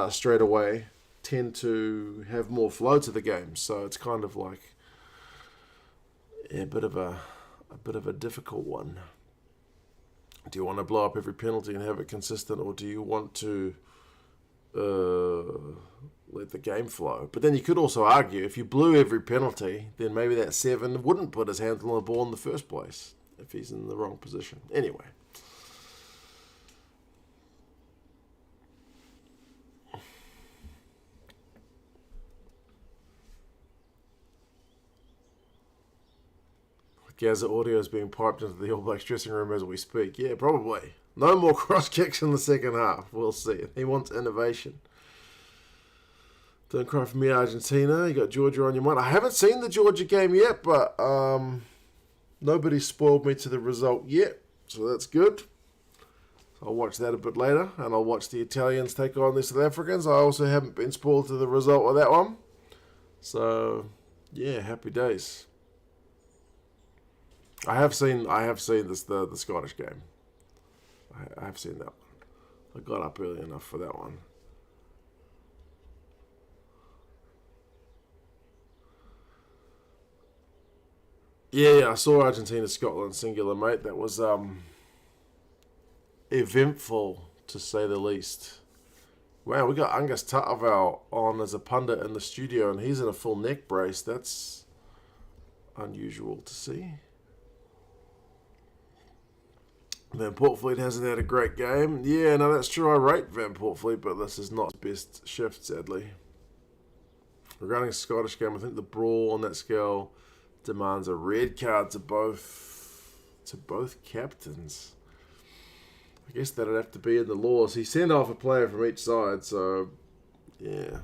straight away, tend to have more flow to the game. So it's kind of like a bit of a difficult one. Do you want to blow up every penalty and have it consistent, or do you want to let the game flow? But then you could also argue if you blew every penalty, then maybe that 7 wouldn't put his hands on the ball in the first place if he's in the wrong position. Anyway. Gaza audio is being piped into the All Blacks dressing room as we speak. Yeah, probably. No more cross kicks in the second half. We'll see. He wants innovation. Don't cry for me, Argentina. You got Georgia on your mind. I haven't seen the Georgia game yet, but nobody spoiled me to the result yet, so that's good. So I'll watch that a bit later, and I'll watch the Italians take on the South Africans. I also haven't been spoiled to the result of that one. So, yeah, happy days. I have seen this the Scottish game. I have seen that one. I got up early enough for that one. Yeah, I saw Argentina Scotland singular, mate. That was eventful to say the least. Wow, we got Angus Tattervale on as a pundit in the studio, and he's in a full neck brace. That's unusual to see. Van Portfleet hasn't had a great game. Yeah, no, that's true. I rate Van Portfleet, but this is not his best shift, sadly. Regarding a Scottish game, I think the brawl on that scale demands a red card to both captains. I guess that'd have to be in the laws. He sent off a player from each side, so yeah.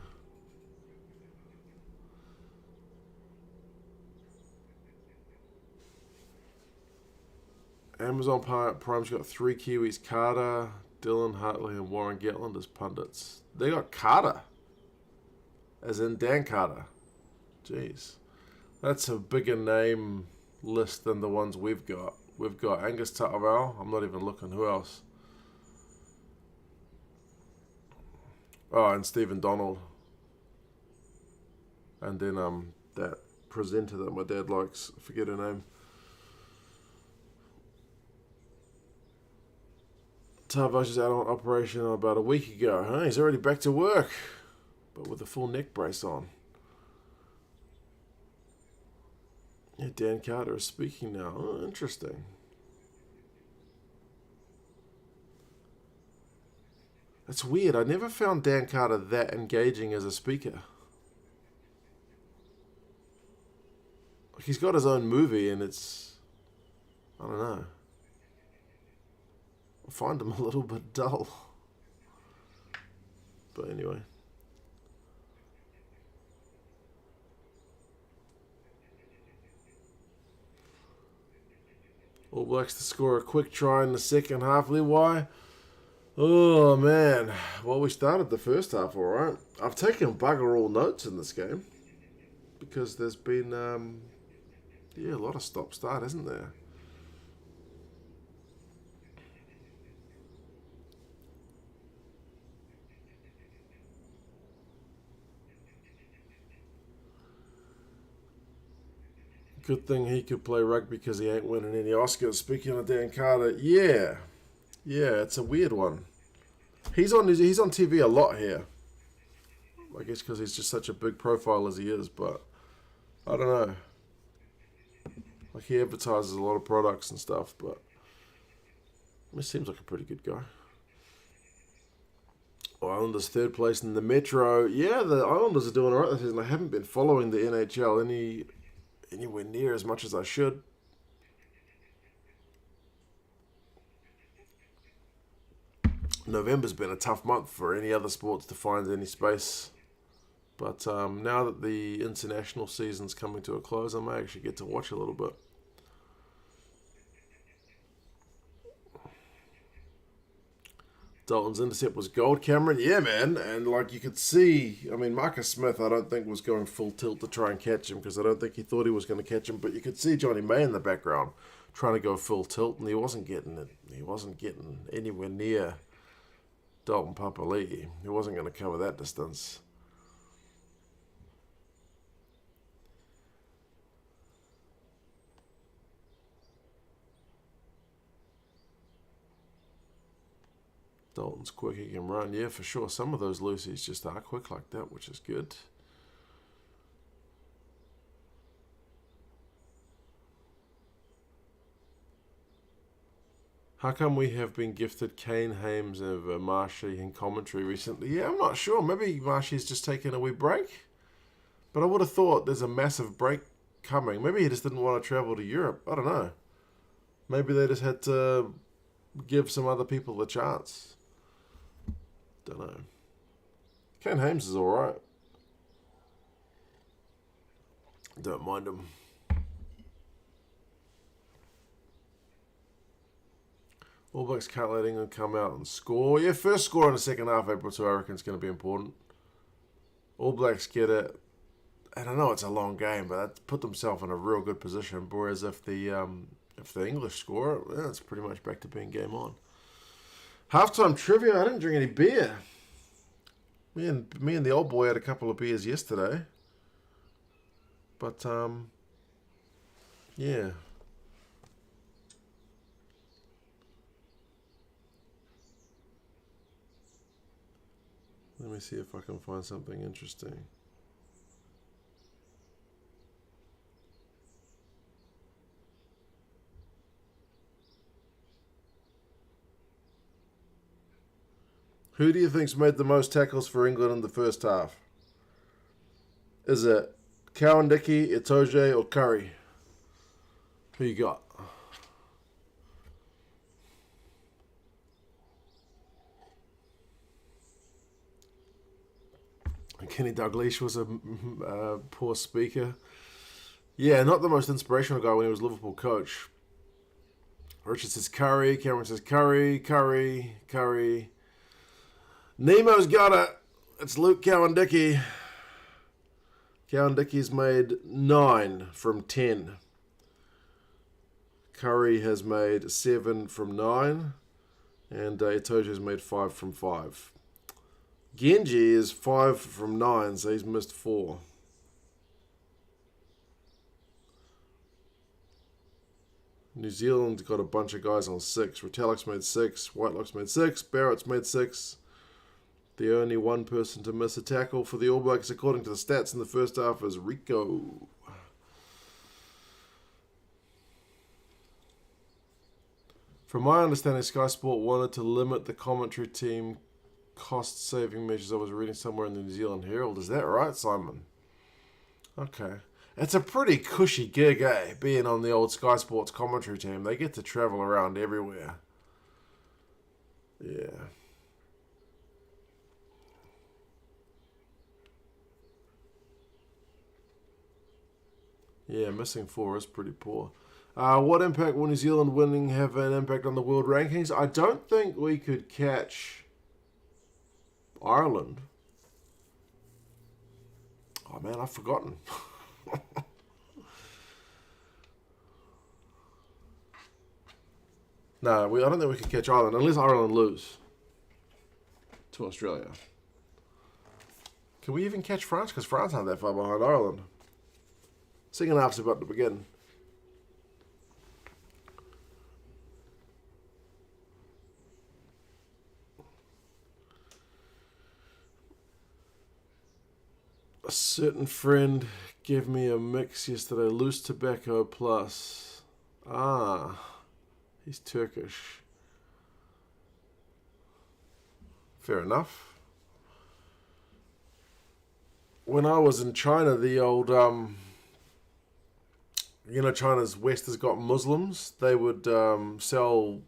Amazon Prime's got 3 Kiwis: Carter, Dylan Hartley, and Warren Gatland as pundits. They got Carter, as in Dan Carter. Jeez. That's a bigger name list than the ones we've got. We've got Angus Tattervale. I'm not even looking. Who else? Oh, and Stephen Donald. And then that presenter that my dad likes. I forget her name. Tarvash is out on operation about a week ago. Huh? He's already back to work, but with a full neck brace on. Yeah, Dan Carter is speaking now. Oh, interesting. That's weird. I never found Dan Carter that engaging as a speaker. Like, he's got his own movie, and it's... I don't know. I find him a little bit dull. But anyway. All Blacks to score a quick try in the second half. Why? Oh, man. Well, we started the first half all right. I've taken bugger all notes in this game. Because there's been, a lot of stop-start, isn't there? Good thing he could play rugby because he ain't winning any Oscars. Speaking of Dan Carter, yeah, it's a weird one. He's on TV a lot here. I guess because he's just such a big profile as he is, but I don't know. Like, he advertises a lot of products and stuff, but he seems like a pretty good guy. Islanders third place in the Metro. Yeah, the Islanders are doing alright this season. I haven't been following the NHL anywhere near as much as I should. November's been a tough month for any other sports to find any space. But now that the international season's coming to a close, I may actually get to watch a little bit. Dalton's intercept was gold, Cameron. Yeah, man. And like you could see, I mean, Marcus Smith, I don't think was going full tilt to try and catch him because I don't think he thought he was going to catch him. But you could see Johnny May in the background trying to go full tilt, and he wasn't getting it. He wasn't getting anywhere near Dalton Papali'i. He wasn't going to cover that distance. Dalton's quick, he can run. Yeah, for sure. Some of those Lucy's just are quick like that, which is good. How come we have been gifted Kane, Hames, and Marshy in commentary recently? Yeah, I'm not sure. Maybe Marshy's just taken a wee break. But I would have thought there's a massive break coming. Maybe he just didn't want to travel to Europe. I don't know. Maybe they just had to give some other people the chance. Don't know. Kane Hames is alright. Don't mind him. All Blacks can't let England come out and score. Yeah, first score in the second half, April 2, I reckon is going to be important. All Blacks get it. And I know it's a long game, but that's put themselves in a real good position. Whereas if the English score, well, it's pretty much back to being game on. Halftime trivia. I didn't drink any beer. Me and the old boy had a couple of beers yesterday. But yeah. Let me see if I can find something interesting. Who do you think's made the most tackles for England in the first half? Is it Cowan-Dickie, Itoje, or Curry? Who you got? Kenny Dalglish was a poor speaker. Yeah, not the most inspirational guy when he was Liverpool coach. Richard says Curry. Cameron says Curry. Nemo's got it. It's Luke Cowan-Dickie. Cowan-Dickie's made 9 from 10. Curry has made 7 from 9. And Itoje has made 5 from 5. Genji is 5 from 9, so he's missed 4. New Zealand's got a bunch of guys on 6. Retallick's made 6. Whitelock's made 6. Barrett's made 6. The only one person to miss a tackle for the All Blacks, according to the stats in the first half, is Rico. From my understanding, Sky Sport wanted to limit the commentary team cost-saving measures. I was reading somewhere in the New Zealand Herald. Is that right, Simon? Okay. It's a pretty cushy gig, eh? Being on the old Sky Sports commentary team. They get to travel around everywhere. Yeah. Yeah, missing 4 is pretty poor. What impact will New Zealand winning have an impact on the world rankings? I don't think we could catch Ireland. Oh man, I've forgotten. No, I don't think we can catch Ireland unless Ireland lose to Australia. Can we even catch France? Because France aren't that far behind Ireland. Second half's about to begin. A certain friend gave me a mix yesterday. Loose tobacco plus. He's Turkish. Fair enough. When I was in China, the old, China's west has got Muslims. They would sell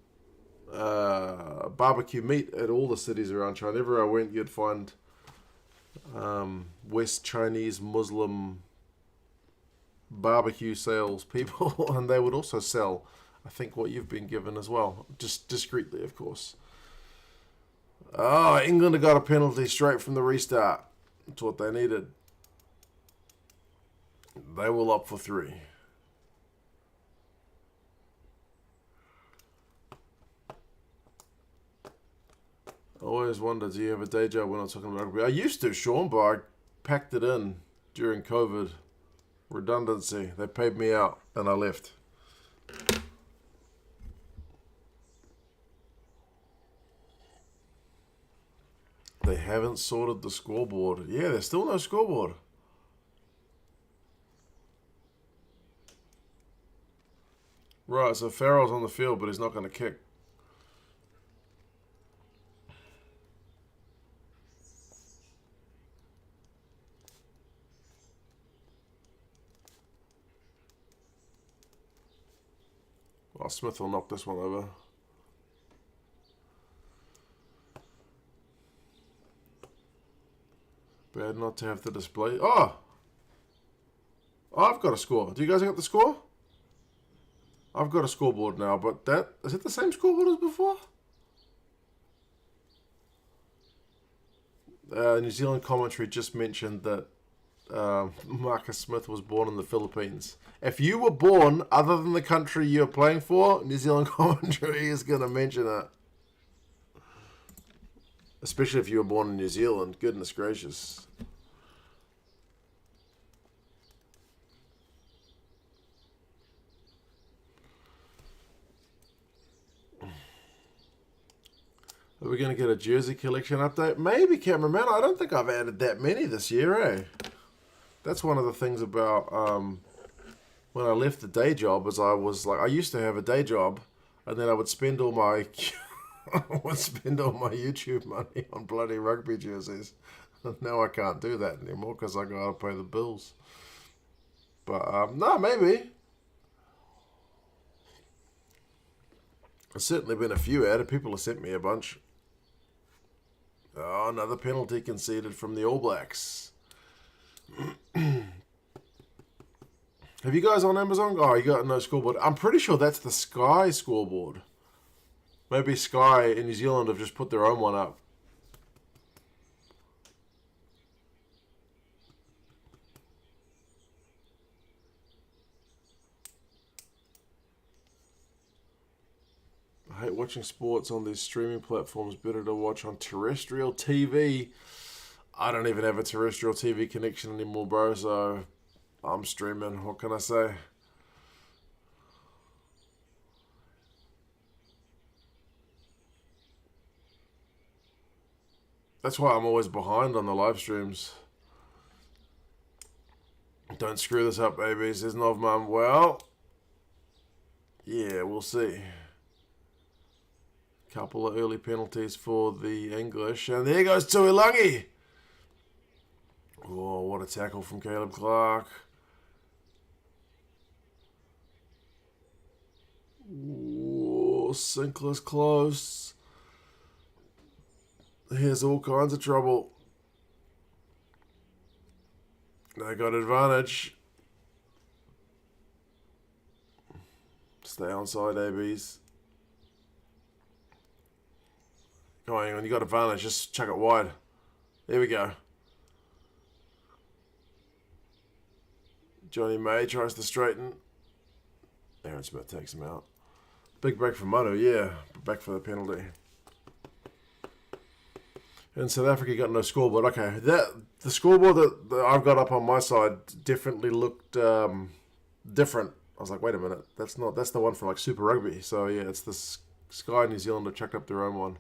barbecue meat at all the cities around China. Everywhere I went, you'd find West Chinese Muslim barbecue sales people, and they would also sell, I think, what you've been given as well, just discreetly, of course. Oh, England have got a penalty straight from the restart. That's what they needed. They will opt for 3. I always wondered, do you have a day job when I'm talking about rugby? I used to, Sean, but I packed it in during COVID. Redundancy. They paid me out and I left. They haven't sorted the scoreboard. Yeah, there's still no scoreboard. Right, so Farrell's on the field, but he's not going to kick. Well, Smith will knock this one over. Bad not to have to display. Oh! I've got a score. Do you guys got the score? I've got a scoreboard now, but is it the same scoreboard as before? New Zealand commentary just mentioned that Marcus Smith was born in the Philippines. If you were born other than the country you're playing for, New Zealand commentary is going to mention it. Especially if you were born in New Zealand. Goodness gracious. Are we going to get a jersey collection update? Maybe, cameraman. I don't think I've added that many this year, eh? That's one of the things about when I left the day job, is I used to have a day job, and then I would spend all my YouTube money on bloody rugby jerseys. Now I can't do that anymore because I got to pay the bills. But no, maybe. There's certainly been a few added. People have sent me a bunch. Oh, another penalty conceded from the All Blacks. Have you guys on Amazon? Oh, you got no scoreboard. I'm pretty sure that's the Sky scoreboard. Maybe Sky in New Zealand have just put their own one up. I hate watching sports on these streaming platforms. Better to watch on terrestrial TV. I don't even have a terrestrial TV connection anymore, bro, so I'm streaming. What can I say? That's why I'm always behind on the live streams. Don't screw this up, baby, says Novmum. Well, yeah, we'll see. Couple of early penalties for the English. And there goes Tuilangi. Oh, what a tackle from Caleb Clark. Oh, Sinclair's close. Here's all kinds of trouble. They got advantage. Stay onside, ABs. Come on, you got advantage. Just chuck it wide. There we go. Johnny May tries to straighten. Aaron Smith takes him out. Big break for Manu, yeah. Back for the penalty. And South Africa got no scoreboard. Okay, the scoreboard that I've got up on my side definitely looked different. I was like, wait a minute, that's the one from like Super Rugby. So yeah, it's the Sky New Zealand have chucked up their own one.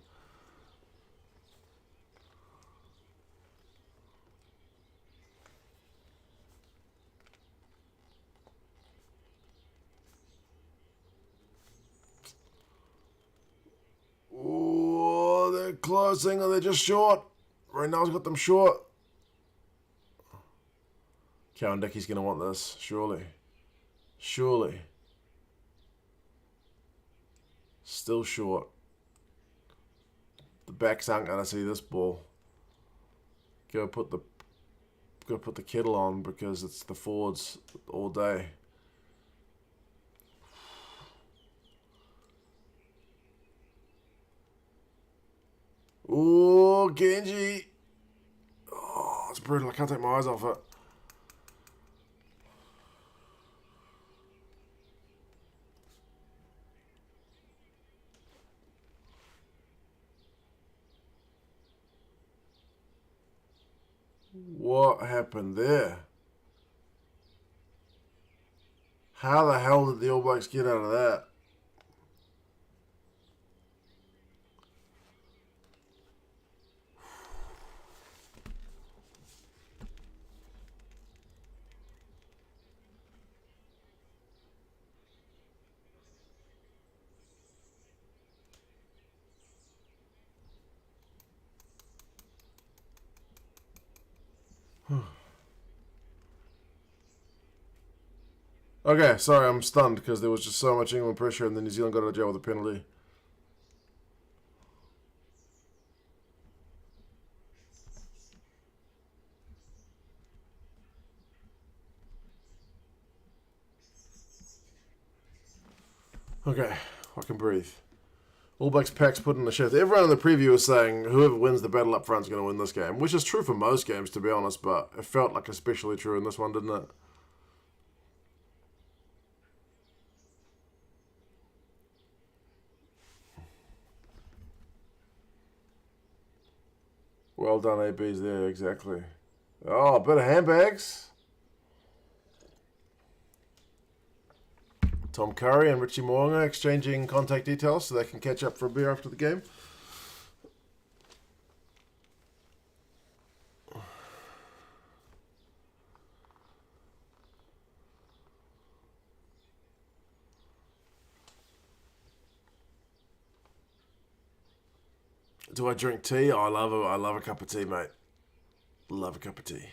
Oh, they're closing or they're just short. Reynald's got them short. Cowan Dickey's going to want this, surely. Surely. Still short. The backs aren't going to see this ball. Go put the kettle on because it's the forwards all day. Oh, Genji. Oh, it's brutal. I can't take my eyes off it. What happened there? How the hell did the All Blacks get out of that? Okay, sorry, I'm stunned because there was just so much England pressure and then New Zealand got out of jail with a penalty. Okay, I can breathe. All Blacks packs put in the shift. Everyone in the preview was saying whoever wins the battle up front is going to win this game, which is true for most games, to be honest, but it felt like especially true in this one, didn't it? Well done, ABs there, exactly. Oh, a bit of handbags. Tom Curry and Richie Mo'unga exchanging contact details so they can catch up for a beer after the game. Do I drink tea? Oh, I love a cup of tea, mate. Love a cup of tea.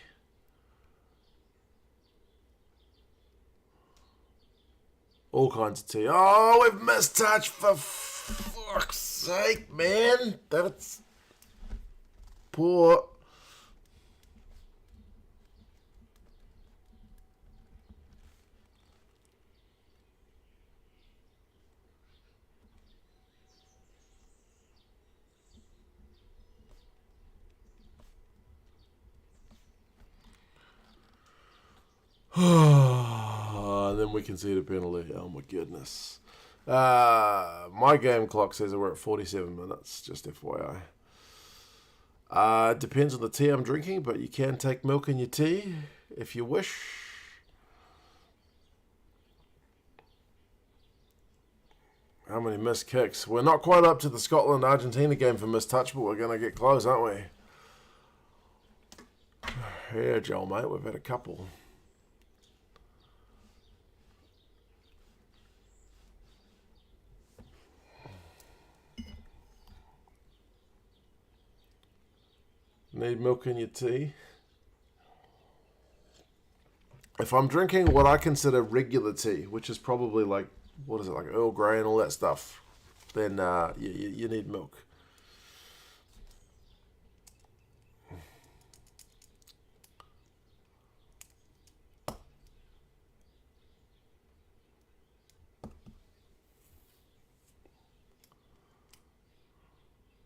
All kinds of tea. Oh, we've missed touch for fuck's sake, man. That's poor. And then we can see the penalty. Oh my goodness. My game clock says that we're at 47 minutes, just FYI. Depends on the tea I'm drinking, but you can take milk in your tea if you wish. How many missed kicks? We're not quite up to the Scotland-Argentina game for missed touch, but we're going to get close, aren't we? Yeah, Joel, mate, we've had a couple. Need milk in your tea? If I'm drinking what I consider regular tea, which is probably like, what is it, like Earl Grey and all that stuff, then you need milk.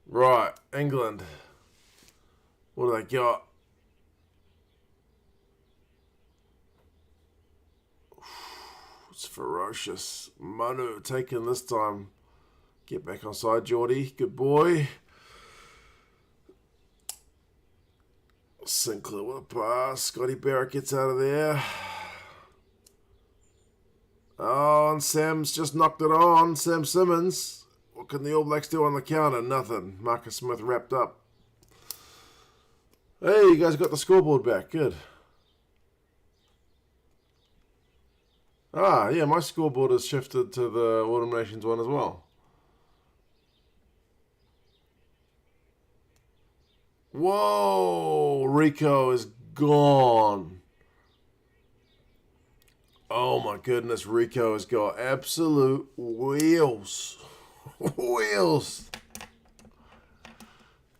Right, England. What do they got? It's ferocious. Manu taken this time. Get back on side, Geordie. Good boy. Sinclair with a pass. Scotty Barrett gets out of there. Oh, and Sam's just knocked it on. Sam Simmons. What can the All Blacks do on the counter? Nothing. Marcus Smith wrapped up. Hey, you guys got the scoreboard back. Good. Ah, yeah, my scoreboard has shifted to the Autumn Nations one as well. Whoa, Rico is gone. Oh my goodness, Rico has got absolute wheels. Wheels.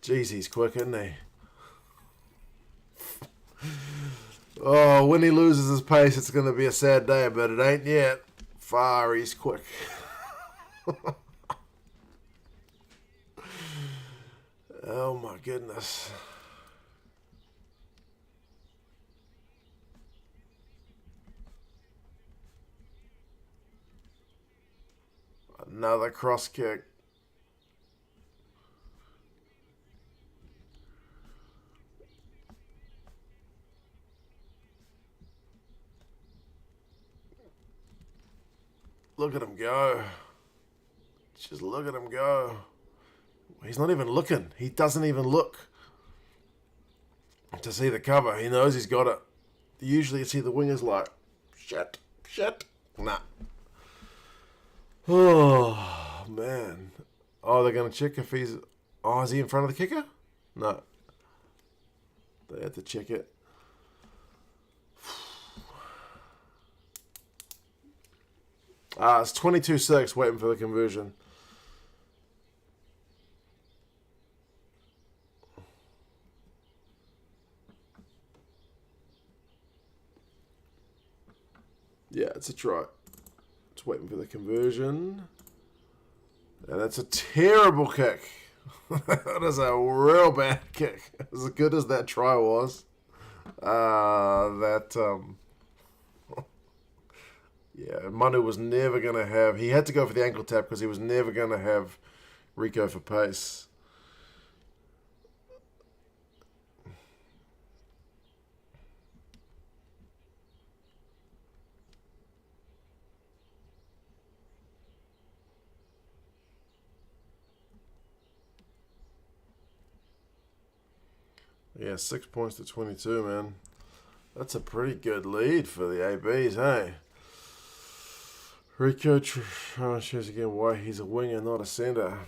Jeez, he's quick, isn't he? Oh, when he loses his pace, it's going to be a sad day, but it ain't yet. Far, he's quick. Oh my goodness. Another cross kick. Look at him go. Just look at him go. He's not even looking. He doesn't even look to see the cover. He knows he's got it. Usually you see the wingers like, shit. Nah. Oh, man. Oh, they're going to check if he's... Oh, is he in front of the kicker? No. They had to check it. It's 22-6, waiting for the conversion. Yeah, it's a try. It's Just waiting for the conversion. And that's a terrible kick. That is a real bad kick. As good as that try was. Yeah, Manu was never going to have... He had to go for the ankle tap because he was never going to have Rico for pace. Yeah, 6 points to 22, man. That's a pretty good lead for the ABs, hey? Rico shows again why he's a winger, not a centre.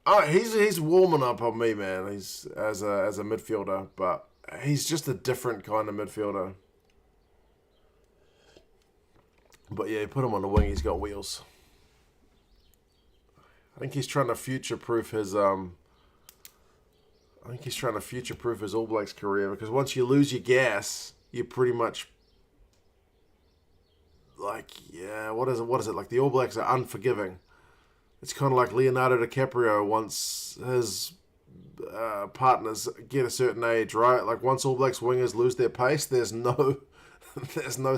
Oh, he's warming up on me, man. He's as a midfielder, but he's just a different kind of midfielder. But yeah, you put him on the wing, he's got wheels. I think he's trying to future-proof his All Blacks career, because once you lose your gas, you're pretty much like, yeah, what is it? Like the All Blacks are unforgiving. It's kind of like Leonardo DiCaprio once his partners get a certain age, right? Like once All Blacks wingers lose their pace, there's no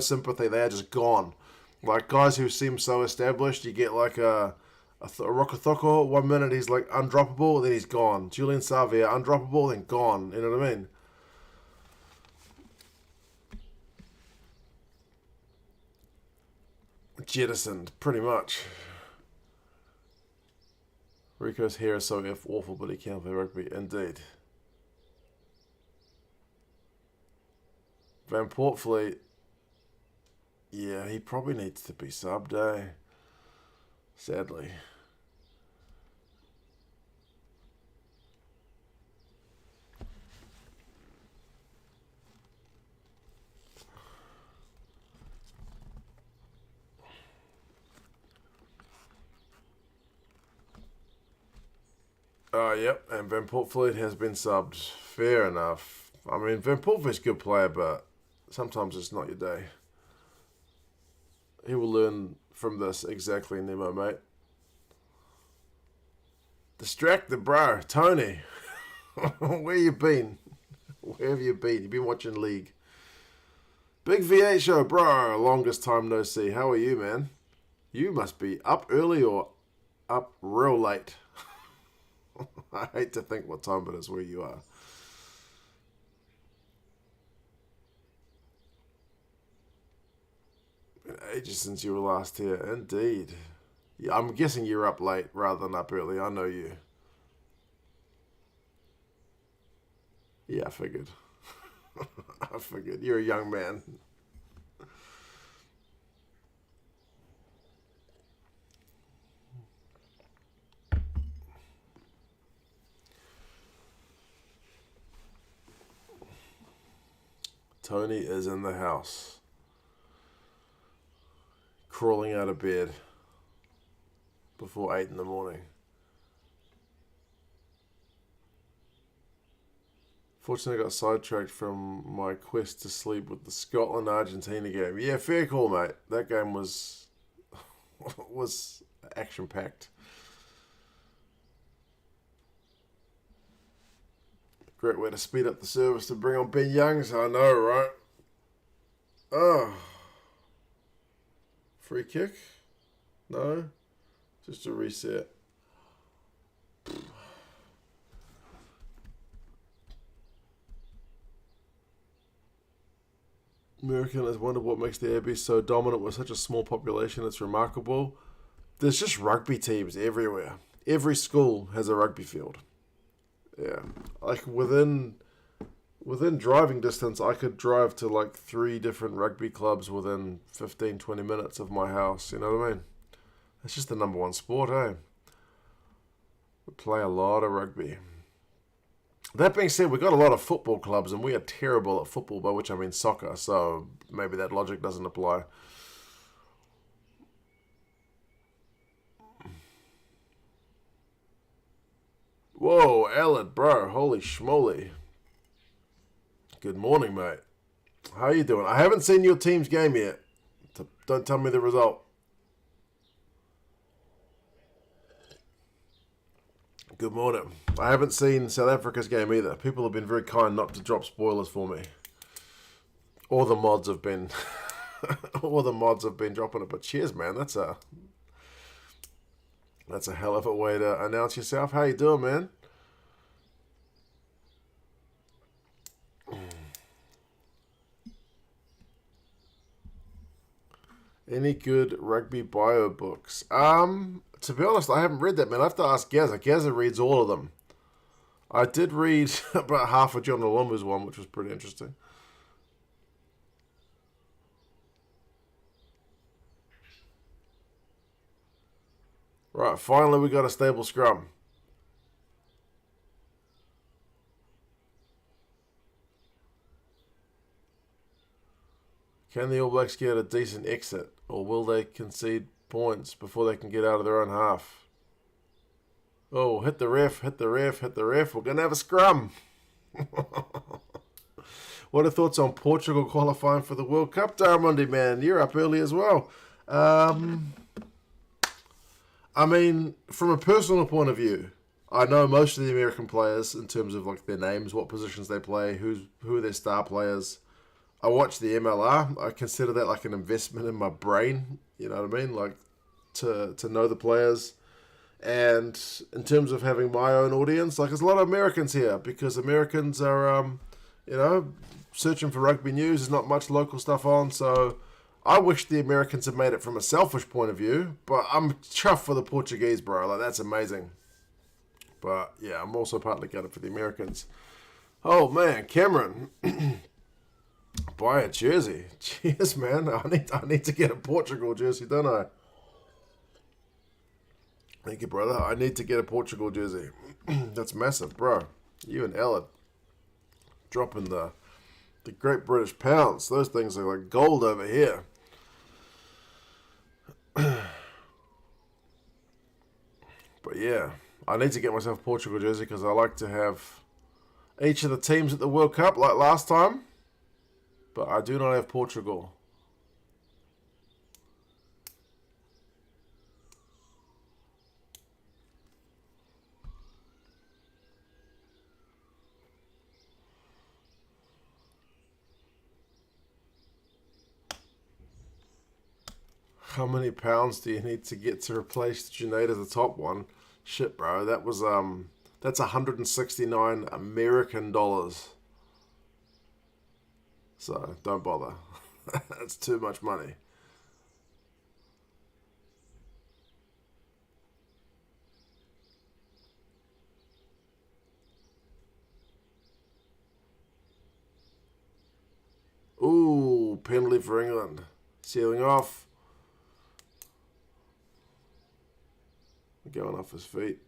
sympathy. They are just gone. Like guys who seem so established, you get like a Rokotoko, 1 minute he's like undroppable, then he's gone. Julian Savia, undroppable, then gone. You know what I mean? Jettisoned, pretty much. Rico's hair is so awful, but he can't play rugby. Indeed. Van Portfleet, yeah, he probably needs to be subbed, eh? Sadly. Yep, and Van Portfleet has been subbed. Fair enough. I mean, Van Portfleet's a good player, but sometimes it's not your day. He will learn from this exactly, Nemo, mate. Distracted, bro. Tony. Where you been? Where have you been? You've been watching League. Big V8 show, bro. Longest time no see. How are you, man? You must be up early or up real late. I hate to think what time it is where you are. Been ages since you were last here. Indeed. Yeah, I'm guessing you're up late rather than up early. I know you. Yeah, I figured. I figured. You're a young man. Tony is in the house. Crawling out of bed before 8 in the morning. Fortunately, I got sidetracked from my quest to sleep with the Scotland-Argentina game. Yeah, fair call, mate. That game was action-packed. Great way to speed up the service to bring on Ben Youngs. I know, right? Oh. Free kick? No? Just a reset. American has wondered what makes the AB so dominant with such a small population. It's remarkable. There's just rugby teams everywhere. Every school has a rugby field. Yeah, like within driving distance, I could drive to like 3 different rugby clubs within 15, 20 minutes of my house. You know what I mean? It's just the number one sport, eh? We play a lot of rugby. That being said, we've got a lot of football clubs, and we are terrible at football, by which I mean soccer, so maybe that logic doesn't apply. Whoa, Ellen, bro, holy schmoly. Good morning, mate. How you doing? I haven't seen your team's game yet. Don't tell me the result. Good morning. I haven't seen South Africa's game either. People have been very kind not to drop spoilers for me. All the mods have been, all the mods have been dropping it. But cheers, man. That's a hell of a way to announce yourself. How you doing, man? Any good rugby bio books? To be honest, I haven't read that, man. I have to ask Gaza. Gaza reads all of them. I did read about half of John Olumu's one, which was pretty interesting. Right, finally we got a stable scrum. Can the All Blacks get a decent exit, or will they concede points before they can get out of their own half? Oh, hit the ref, hit the ref, hit the ref. We're going to have a scrum. What are thoughts on Portugal qualifying for the World Cup, Daramundi, man? You're up early as well. I mean, from a personal point of view, I know most of the American players in terms of like their names, what positions they play, who are their star players. I watch the MLR. I consider that like an investment in my brain. You know what I mean? Like to know the players. And in terms of having my own audience, like there's a lot of Americans here because Americans are, searching for rugby news. There's not much local stuff on, so I wish the Americans had made it from a selfish point of view. But I'm chuffed for the Portuguese, bro. Like that's amazing. But yeah, I'm also partly gutted for the Americans. Oh man, Cameron. Buy a jersey. Cheers, man. I need to get a Portugal jersey, don't I? Thank you, brother. I need to get a Portugal jersey. That's massive, bro. You and Ellen dropping the Great British pounds. Those things are like gold over here. But yeah, I need to get myself a Portugal jersey because I like to have each of the teams at the World Cup like last time. But I do not have Portugal. How many pounds do you need to get to replace Junaid as the top one? Shit, bro. That was that's 169 American dollars. So don't bother. That's too much money. Ooh, penalty for England. Sealing off. Going off his feet.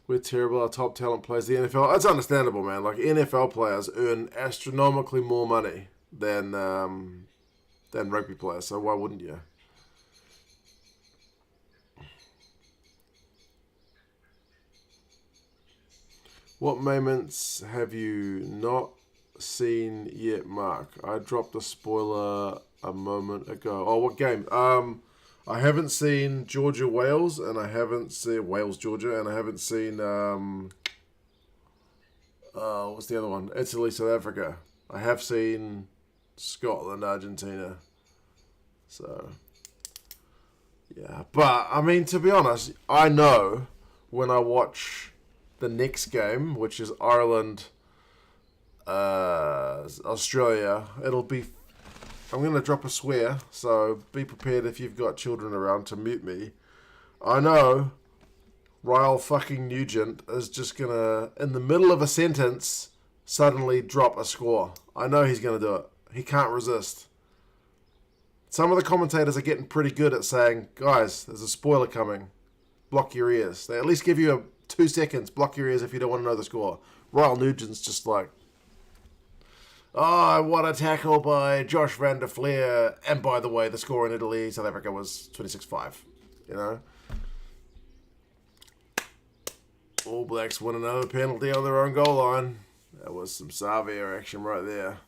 We're terrible. Our top talent plays the NFL. That's understandable, man. Like NFL players earn astronomically more money than rugby players. So why wouldn't you? What moments have you not seen yet, Mark? I dropped a spoiler a moment ago. Oh, what game? I haven't seen Georgia Wales, and I haven't seen Wales Georgia, and I haven't seen what's the other one? Italy South Africa. I have seen Scotland Argentina. So yeah, but I mean to be honest, I know when I watch the next game, which is Ireland Australia, it'll be. I'm going to drop a swear, so be prepared if you've got children around to mute me. I know Ryle fucking Nugent is just going to, in the middle of a sentence, suddenly drop a score. I know he's going to do it. He can't resist. Some of the commentators are getting pretty good at saying, guys, there's a spoiler coming. Block your ears. They at least give you 2 seconds. Block your ears if you don't want to know the score. Ryle Nugent's just like, oh, what a tackle by Josh van der Fleer. And by the way, the score in Italy, South Africa was 26-5. You know? All Blacks win another penalty on their own goal line. That was some Savia action right there.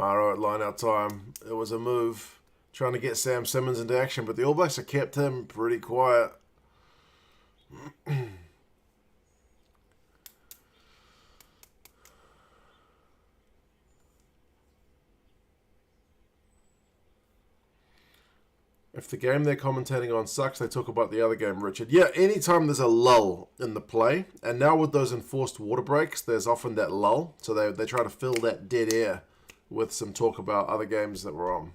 Maro at line-out time. It was a move trying to get Sam Simmons into action, but the All Blacks have kept him pretty quiet. If the game they're commentating on sucks, they talk about the other game, Richard. Yeah, anytime there's a lull in the play, and now with those enforced water breaks, there's often that lull, so they try to fill that dead air with some talk about other games that were on.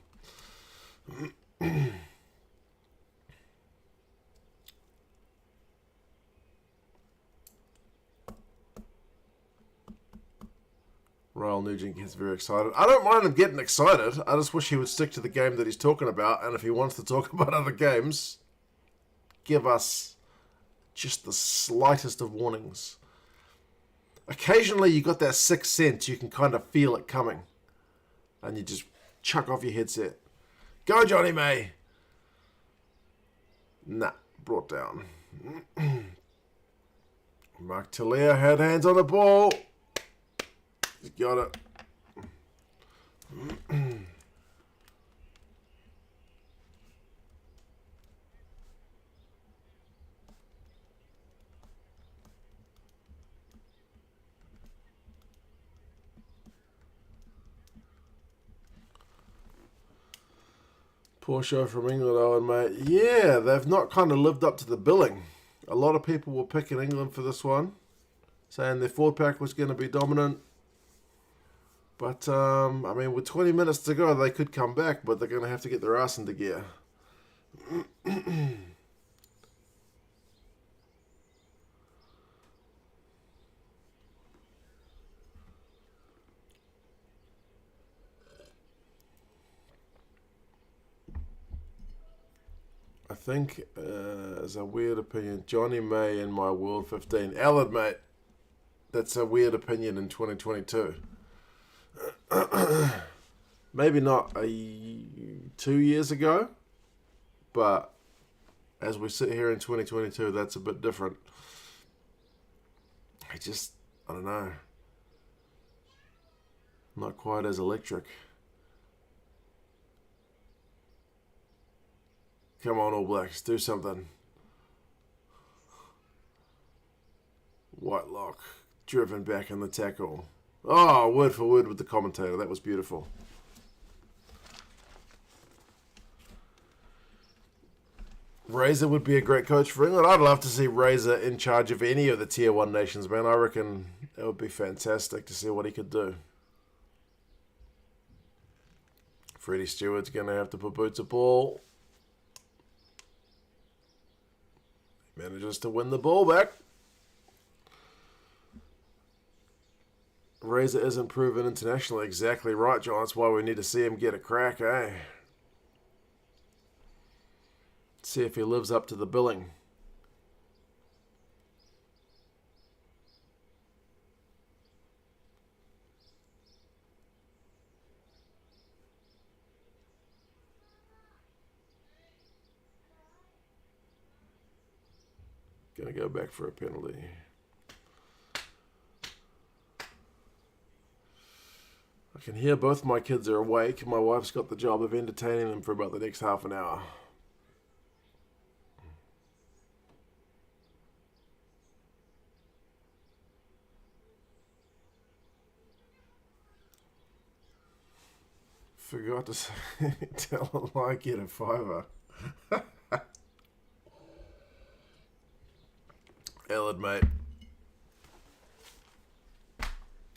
Ryle Nugent gets very excited. I don't mind him getting excited. I just wish he would stick to the game that he's talking about. And if he wants to talk about other games, give us just the slightest of warnings. Occasionally you got that sixth sense. You can kind of feel it coming. And you just chuck off your headset. Go, Johnny May. Nah, brought down. Mark Talia had hands on the ball. He's got it. Poor show from England, Owen, mate. Yeah, they've not kind of lived up to the billing. A lot of people were picking England for this one, saying their forward pack was going to be dominant. But, I mean, with 20 minutes to go, they could come back, but they're going to have to get their ass into gear. I think, as a weird opinion, Johnny May in my World 15. Allard, mate, that's a weird opinion in 2022. Maybe not 2 years ago, but as we sit here in 2022, that's a bit different. I don't know. Not quite as electric. Come on, All Blacks, do something. Whitelock, driven back in the tackle. Oh, word for word with the commentator. That was beautiful. Razor would be a great coach for England. I'd love to see Razor in charge of any of the Tier 1 nations, man. I reckon it would be fantastic to see what he could do. Freddie Stewart's going to have to put boots of ball. He manages to win the ball back. Razor isn't proven internationally. Exactly right, John. That's why we need to see him get a crack, eh? See if he lives up to the billing. Gonna go back for a penalty. I can hear both my kids are awake. My wife's got the job of entertaining them for about the next half an hour. Forgot to say, tell a lie, get a fiver. Ellard, mate.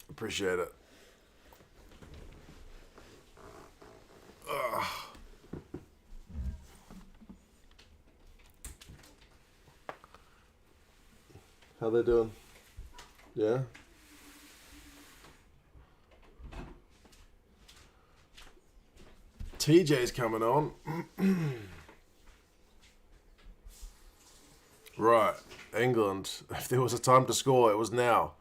Appreciate it. Ugh. How they doing? Yeah? TJ's coming on. Right. England. If there was a time to score, it was now.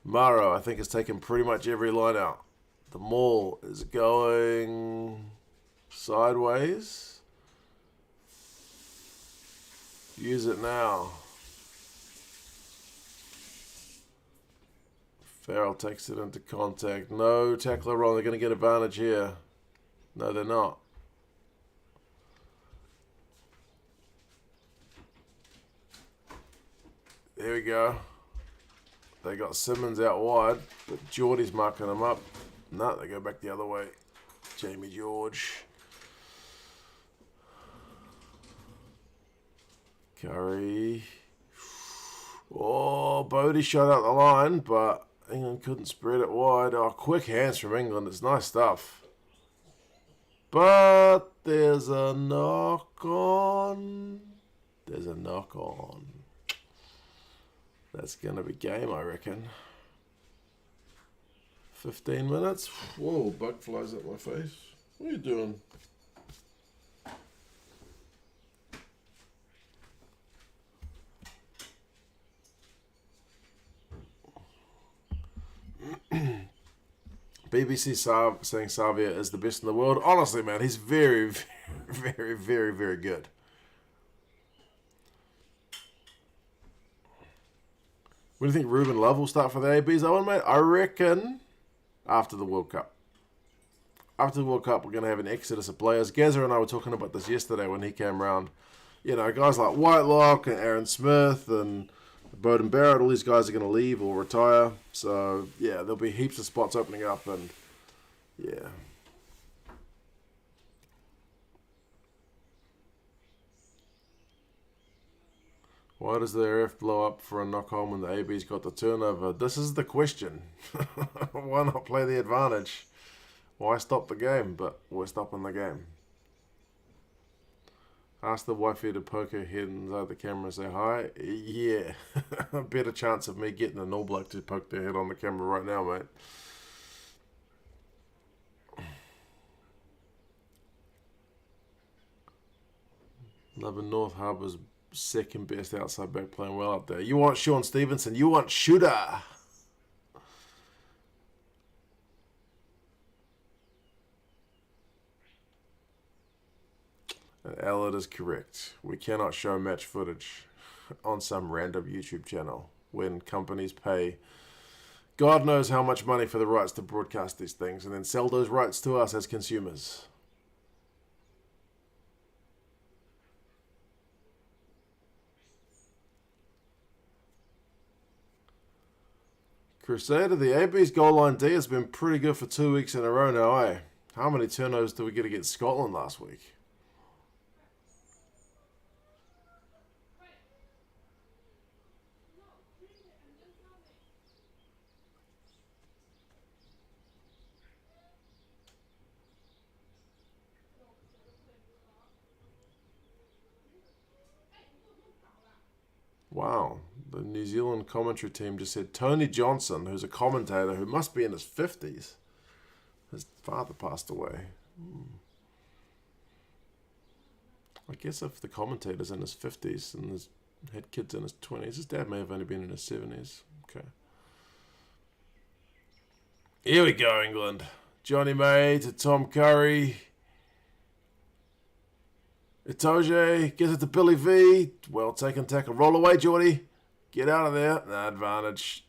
Maro, I think, has taken pretty much every line out. The maul is going sideways. Use it now. Farrell takes it into contact. No tackler wrong. They're going to get advantage here. No, they're not. There we go. They got Simmons out wide, but Geordie's marking them up. No, they go back the other way. Jamie George. Curry. Oh, Bodie shot out the line, but England couldn't spread it wide. Oh, quick hands from England. It's nice stuff. But there's a knock on. There's a knock on. That's going to be game, I reckon. 15 minutes. Whoa, bug flies at my face. What are you doing? BBC saying Savia is the best in the world. Honestly, man, he's very, very, very, very good. When do you think Ruben Love will start for the ABs, Owen, mate? I reckon after the World Cup. After the World Cup, we're going to have an exodus of players. Gazza and I were talking about this yesterday when he came round. You know, guys like Whitelock and Aaron Smith and Bowden Barrett, all these guys are going to leave or retire. So, yeah, there'll be heaps of spots opening up and, yeah. Why does the RF blow up for a knock-on when the AB's got the turnover? This is the question. Why not play the advantage? Why stop the game? But we're stopping the game. Ask the wifey to poke her head inside the camera and say hi. Yeah. A better chance of me getting an All Black to poke their head on the camera right now, mate. Loving North Harbour's second best outside back playing well up there. You want Sean Stevenson. You want Shooter. And Allard is correct. We cannot show match footage on some random YouTube channel when companies pay God knows how much money for the rights to broadcast these things and then sell those rights to us as consumers. Crusader, the AB's goal line D has been pretty good for 2 weeks in a row now, eh? How many turnovers did we get against Scotland last week? Wow, the New Zealand commentary team just said Tony Johnson, who's a commentator who must be in his 50s. His father passed away. I guess if the commentator's in his 50s and his had kids in his 20s, his dad may have only been in his 70s. Okay. Here we go, England. Johnny May to Tom Curry. Itoje gets it to Billy V. Well taken tackle. Roll away, Geordie. Get out of there. No advantage.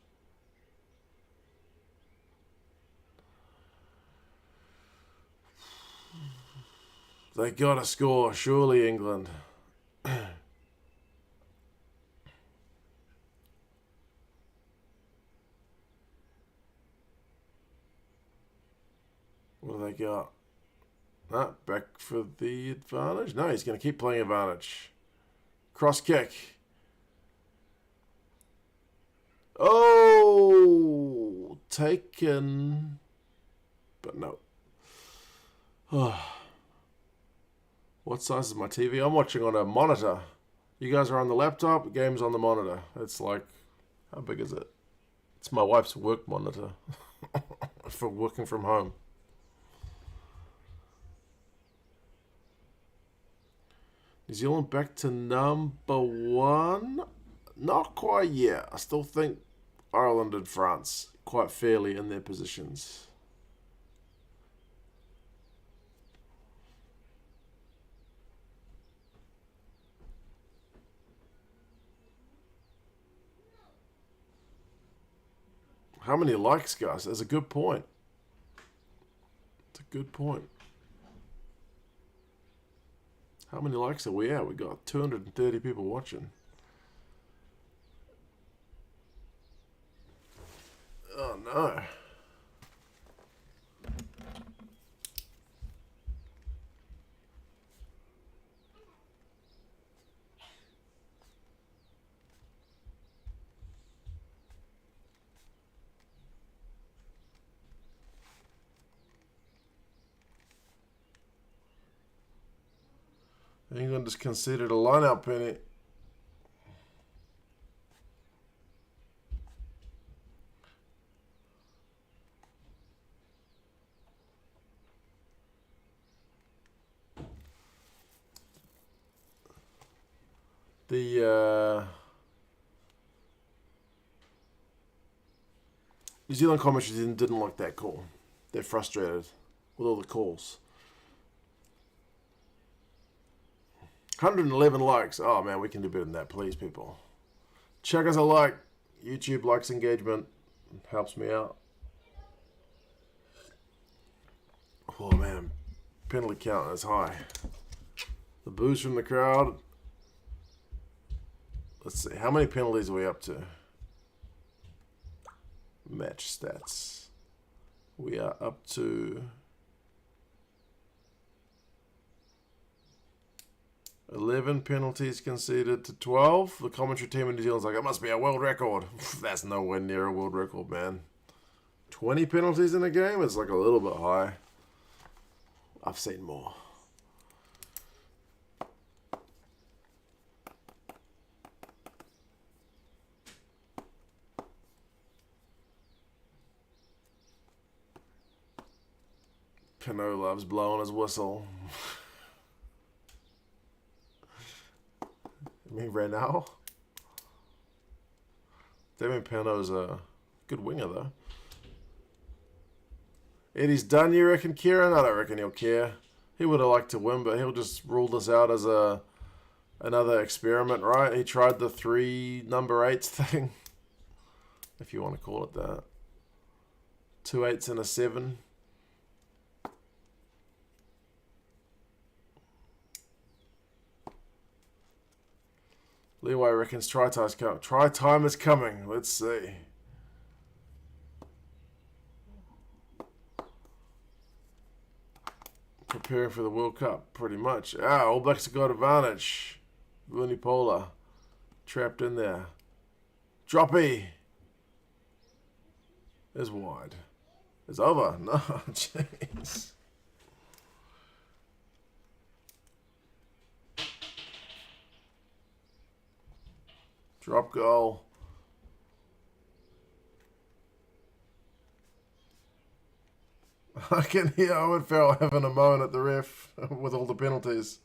They got to score, surely, England. What do they got? Back for the advantage. No, he's going to keep playing advantage. Cross kick. Oh, taken. But no. What size is my TV? I'm watching on a monitor. You guys are on the laptop. The game's on the monitor. It's like, how big is it? It's my wife's work monitor for working from home. New Zealand back to number one? Not quite yet. I still think Ireland and France quite fairly in their positions. How many likes, guys? That's a good point. It's a good point. How many likes are we at? We got 230 people watching. Oh no. England just conceded a line-out penalty. The New Zealand commentary didn't like that call. They're frustrated with all the calls. 111 likes. Oh man, we can do better than that, please, people. Chuck us a like. YouTube likes engagement. Helps me out. Oh man, penalty count is high. The boos from the crowd. Let's see, how many penalties are we up to? Match stats. We are up to 11 penalties conceded to 12. The commentary team in New Zealand's like, it must be a world record. That's nowhere near a world record, man. 20 penalties in a game? It's like a little bit high. I've seen more. Cano loves blowing his whistle. I mean, right now, Damien Pano's a good winger, though. Eddie's done, you reckon, Kieran? I don't reckon he'll care. He would have liked to win, but he'll just rule this out as another experiment, right? He tried the 3 number 8s thing, if you want to call it that. 2 8s and a 7. Leeway reckons try time is coming. Let's see. Preparing for the World Cup, pretty much. All Blacks have got advantage. Vunipola trapped in there. Droppy is wide. It's over. No, jeez. Drop goal. I can hear Owen Farrell having a moan at the ref with all the penalties.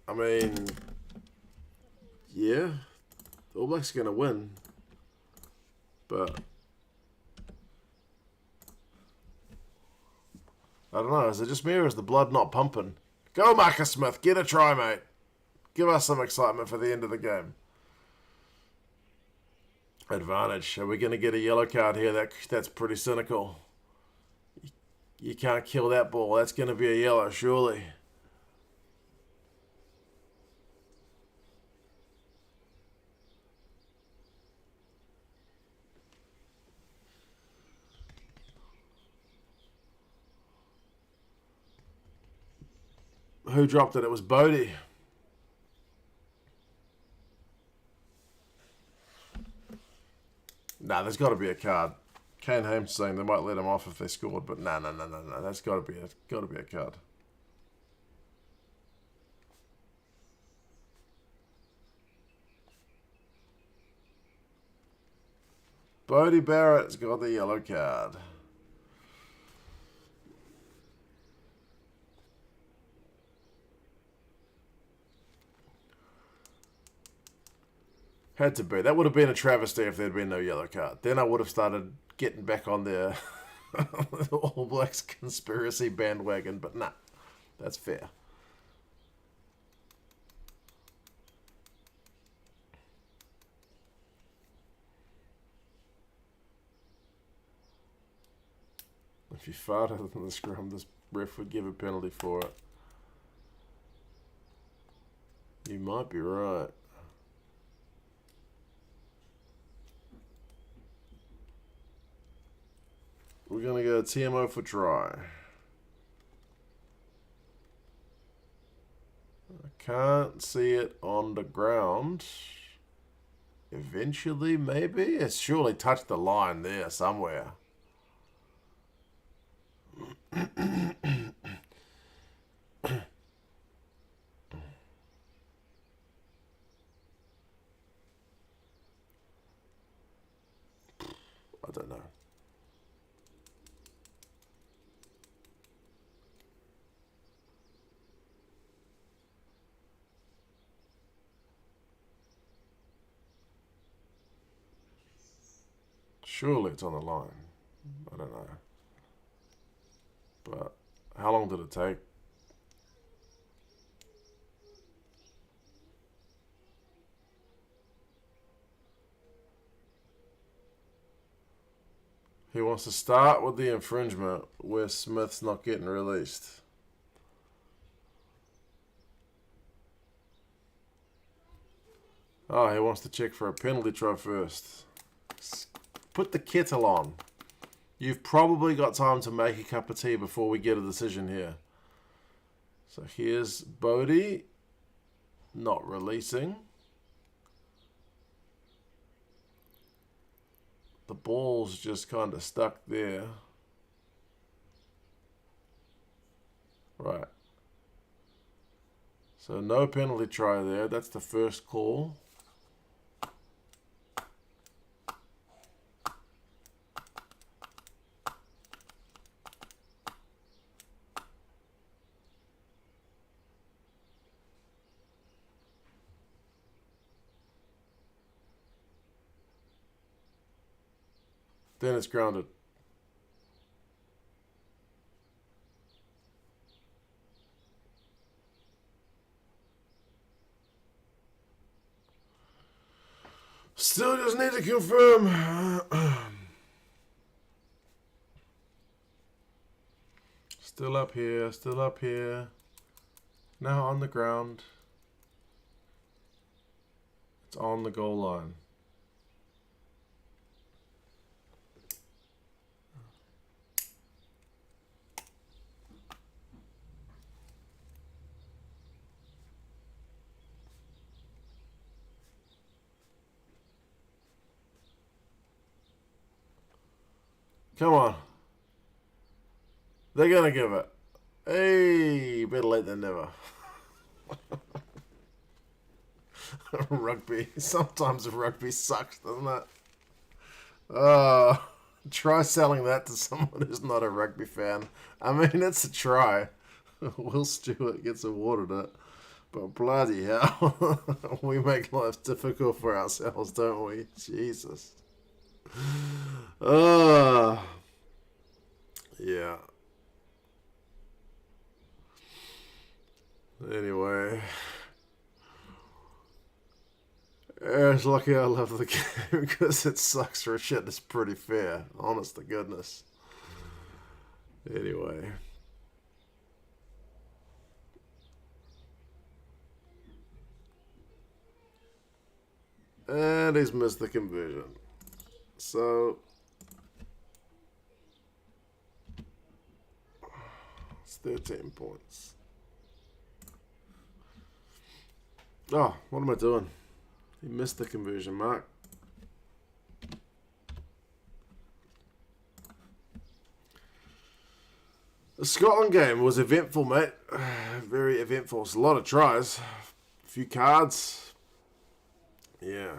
I mean, yeah, the All Blacks are going to win, but I don't know, is it just me or is the blood not pumping? Go Marcus Smith, get a try, mate. Give us some excitement for the end of the game. Advantage. Are we going to get a yellow card here? That's pretty cynical. You can't kill that ball. That's going to be a yellow, surely. Who dropped it? It was Bodie. Nah, there's got to be a card. Kane Hames saying they might let him off if they scored, but no. That's got to be a card. Bodie Barrett's got the yellow card. Had to be. That would have been a travesty if there'd been no yellow card. Then I would have started getting back on their All Blacks conspiracy bandwagon, but nah, that's fair. If you farted in the scrum, this ref would give a penalty for it. You might be right. We're going to go TMO for try. I can't see it on the ground. Eventually, maybe? It's surely touched the line there somewhere. I don't know. Surely it's on the line. I don't know. But how long did it take? He wants to start with the infringement where Smith's not getting released. Oh, he wants to check for a penalty try first. Put the kettle on. You've probably got time to make a cup of tea before we get a decision here. So here's Bodie not releasing. The ball's just kind of stuck there. Right. So no penalty try there. That's the first call. Then it's grounded. Still just need to confirm. Still up here, still up here. Now on the ground. It's on the goal line. Come on. They're going to give it. Hey, better late than never. Rugby. Sometimes rugby sucks, doesn't it? Try selling that to someone who's not a rugby fan. I mean, it's a try. Will Stewart gets awarded it. But bloody hell. We make life difficult for ourselves, don't we? Jesus. Yeah. Anyway. It's lucky I love the game because it sucks for shit. It's pretty fair. Honest to goodness. Anyway. And he's missed the conversion. So it's 13 points. Oh, what am I doing? He missed the conversion mark. The Scotland game was eventful, mate. Very eventful. It's a lot of tries. A few cards. Yeah.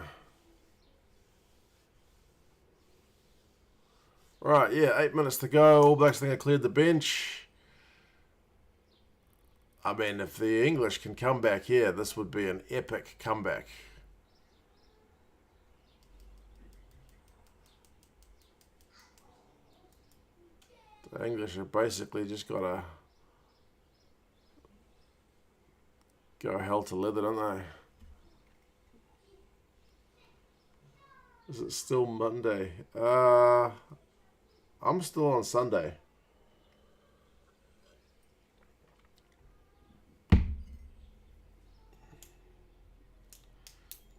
Right, yeah, 8 minutes to go. All Blacks think I cleared the bench. I mean, if the English can come back here, this would be an epic comeback. The English have basically just got to go hell to leather, don't they? Is it still Monday? I'm still on Sunday.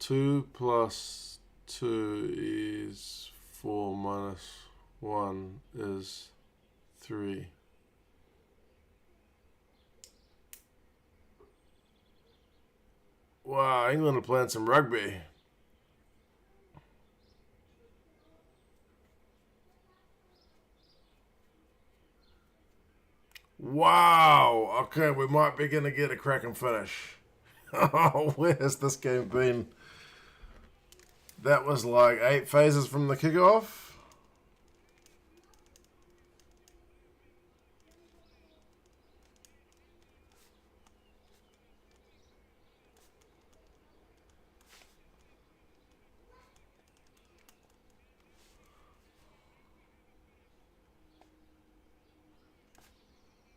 2 plus 2 is 4 minus 1 is 3. Wow, England are playing some rugby. Wow. Okay, we might be going to get a cracking finish. Oh, where has this game been? That was like 8 phases from the kickoff.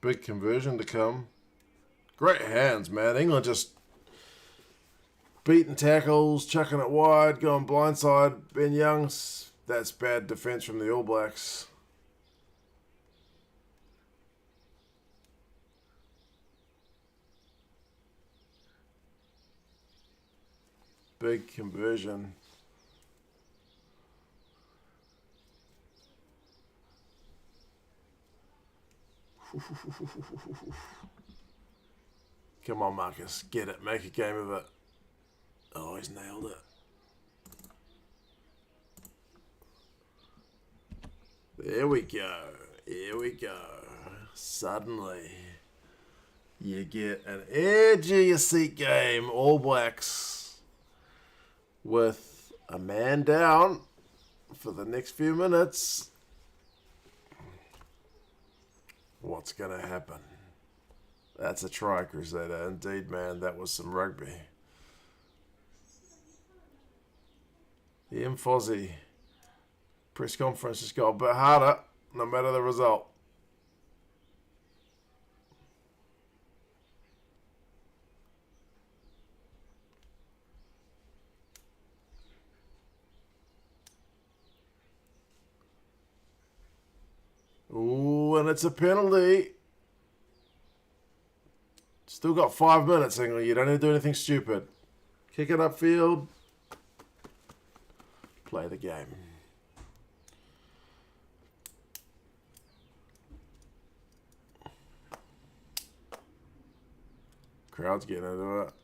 Big conversion to come. Great hands, man. England just beating tackles, chucking it wide, going blindside. Ben Youngs, that's bad defence from the All Blacks. Big conversion. Come on, Marcus. Get it. Make a game of it. Oh, he's nailed it. There we go. Here we go. Suddenly, you get an edge of your seat game. All Blacks with a man down for the next few minutes. What's going to happen? That's a try, Crusader. Indeed, man. That was some rugby. Ian Fozzie. Press conference just got a bit harder, no matter the result. Ooh, and it's a penalty. Still got 5 minutes, England. You don't need to do anything stupid. Kick it upfield. Play the game. Crowd's getting into it.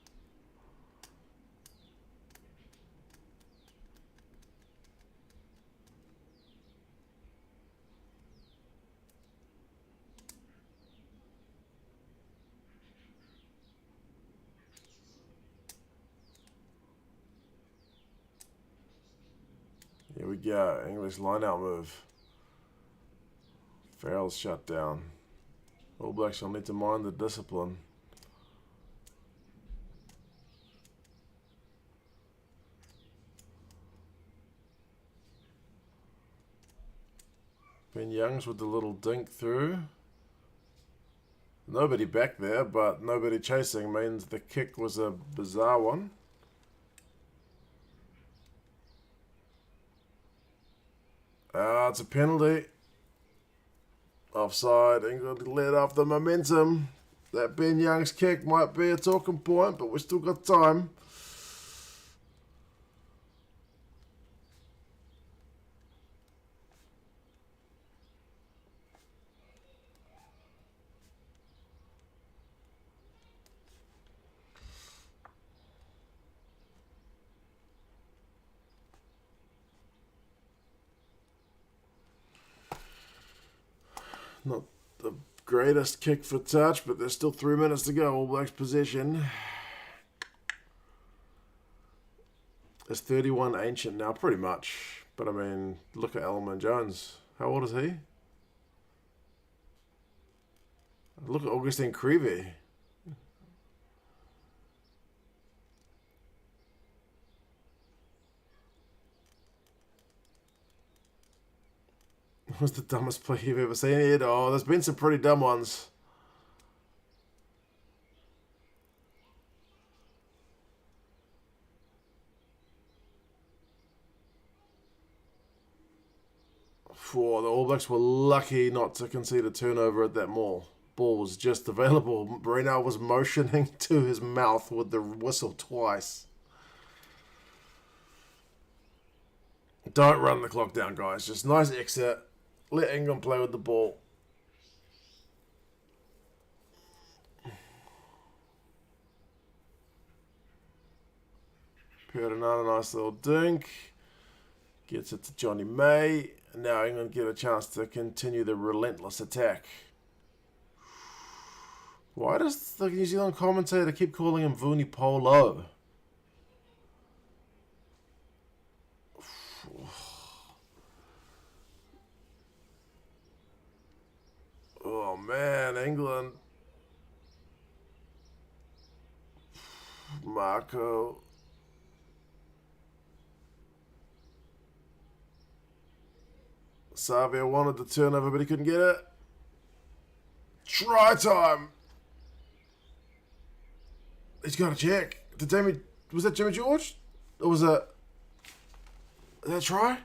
Here we go. English line-out move. Farrell's shut down. All Blacks will need to mind the discipline. Ben Youngs with the little dink through. Nobody back there, but nobody chasing means the kick was a bizarre one. It's a penalty. Offside. England let off the momentum. That Ben Youngs kick might be a talking point, but we've still got time. Not the greatest kick for touch, but there's still 3 minutes to go. All Blacks possession. It's 31 ancient now, pretty much. But I mean, look at Elman Jones. How old is he? Look at Augustine Creevy. What's the dumbest play you've ever seen here? Oh, there's been some pretty dumb ones. Oh, the All Blacks were lucky not to concede a turnover at that maul. Ball was just available. Marino was motioning to his mouth with the whistle twice. Don't run the clock down, guys. Just nice exit. Let England play with the ball. Perdonado, nice little dink. Gets it to Johnny May. And now England get a chance to continue the relentless attack. Why does the New Zealand commentator keep calling him Vuni Polo? Oh man, England. Marco. Savia wanted the turnover, but he couldn't get it. Try time. He's got to check. Was that Jimmy George? Or was that a try?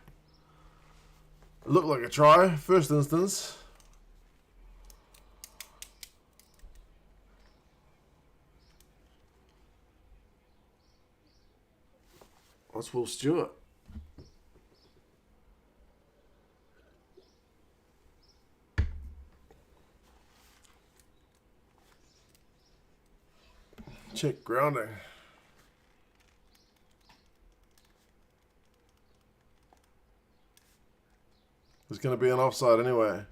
It looked like a try, first instance. That's Will Stewart. Check grounding. There's going to be an offside anyway.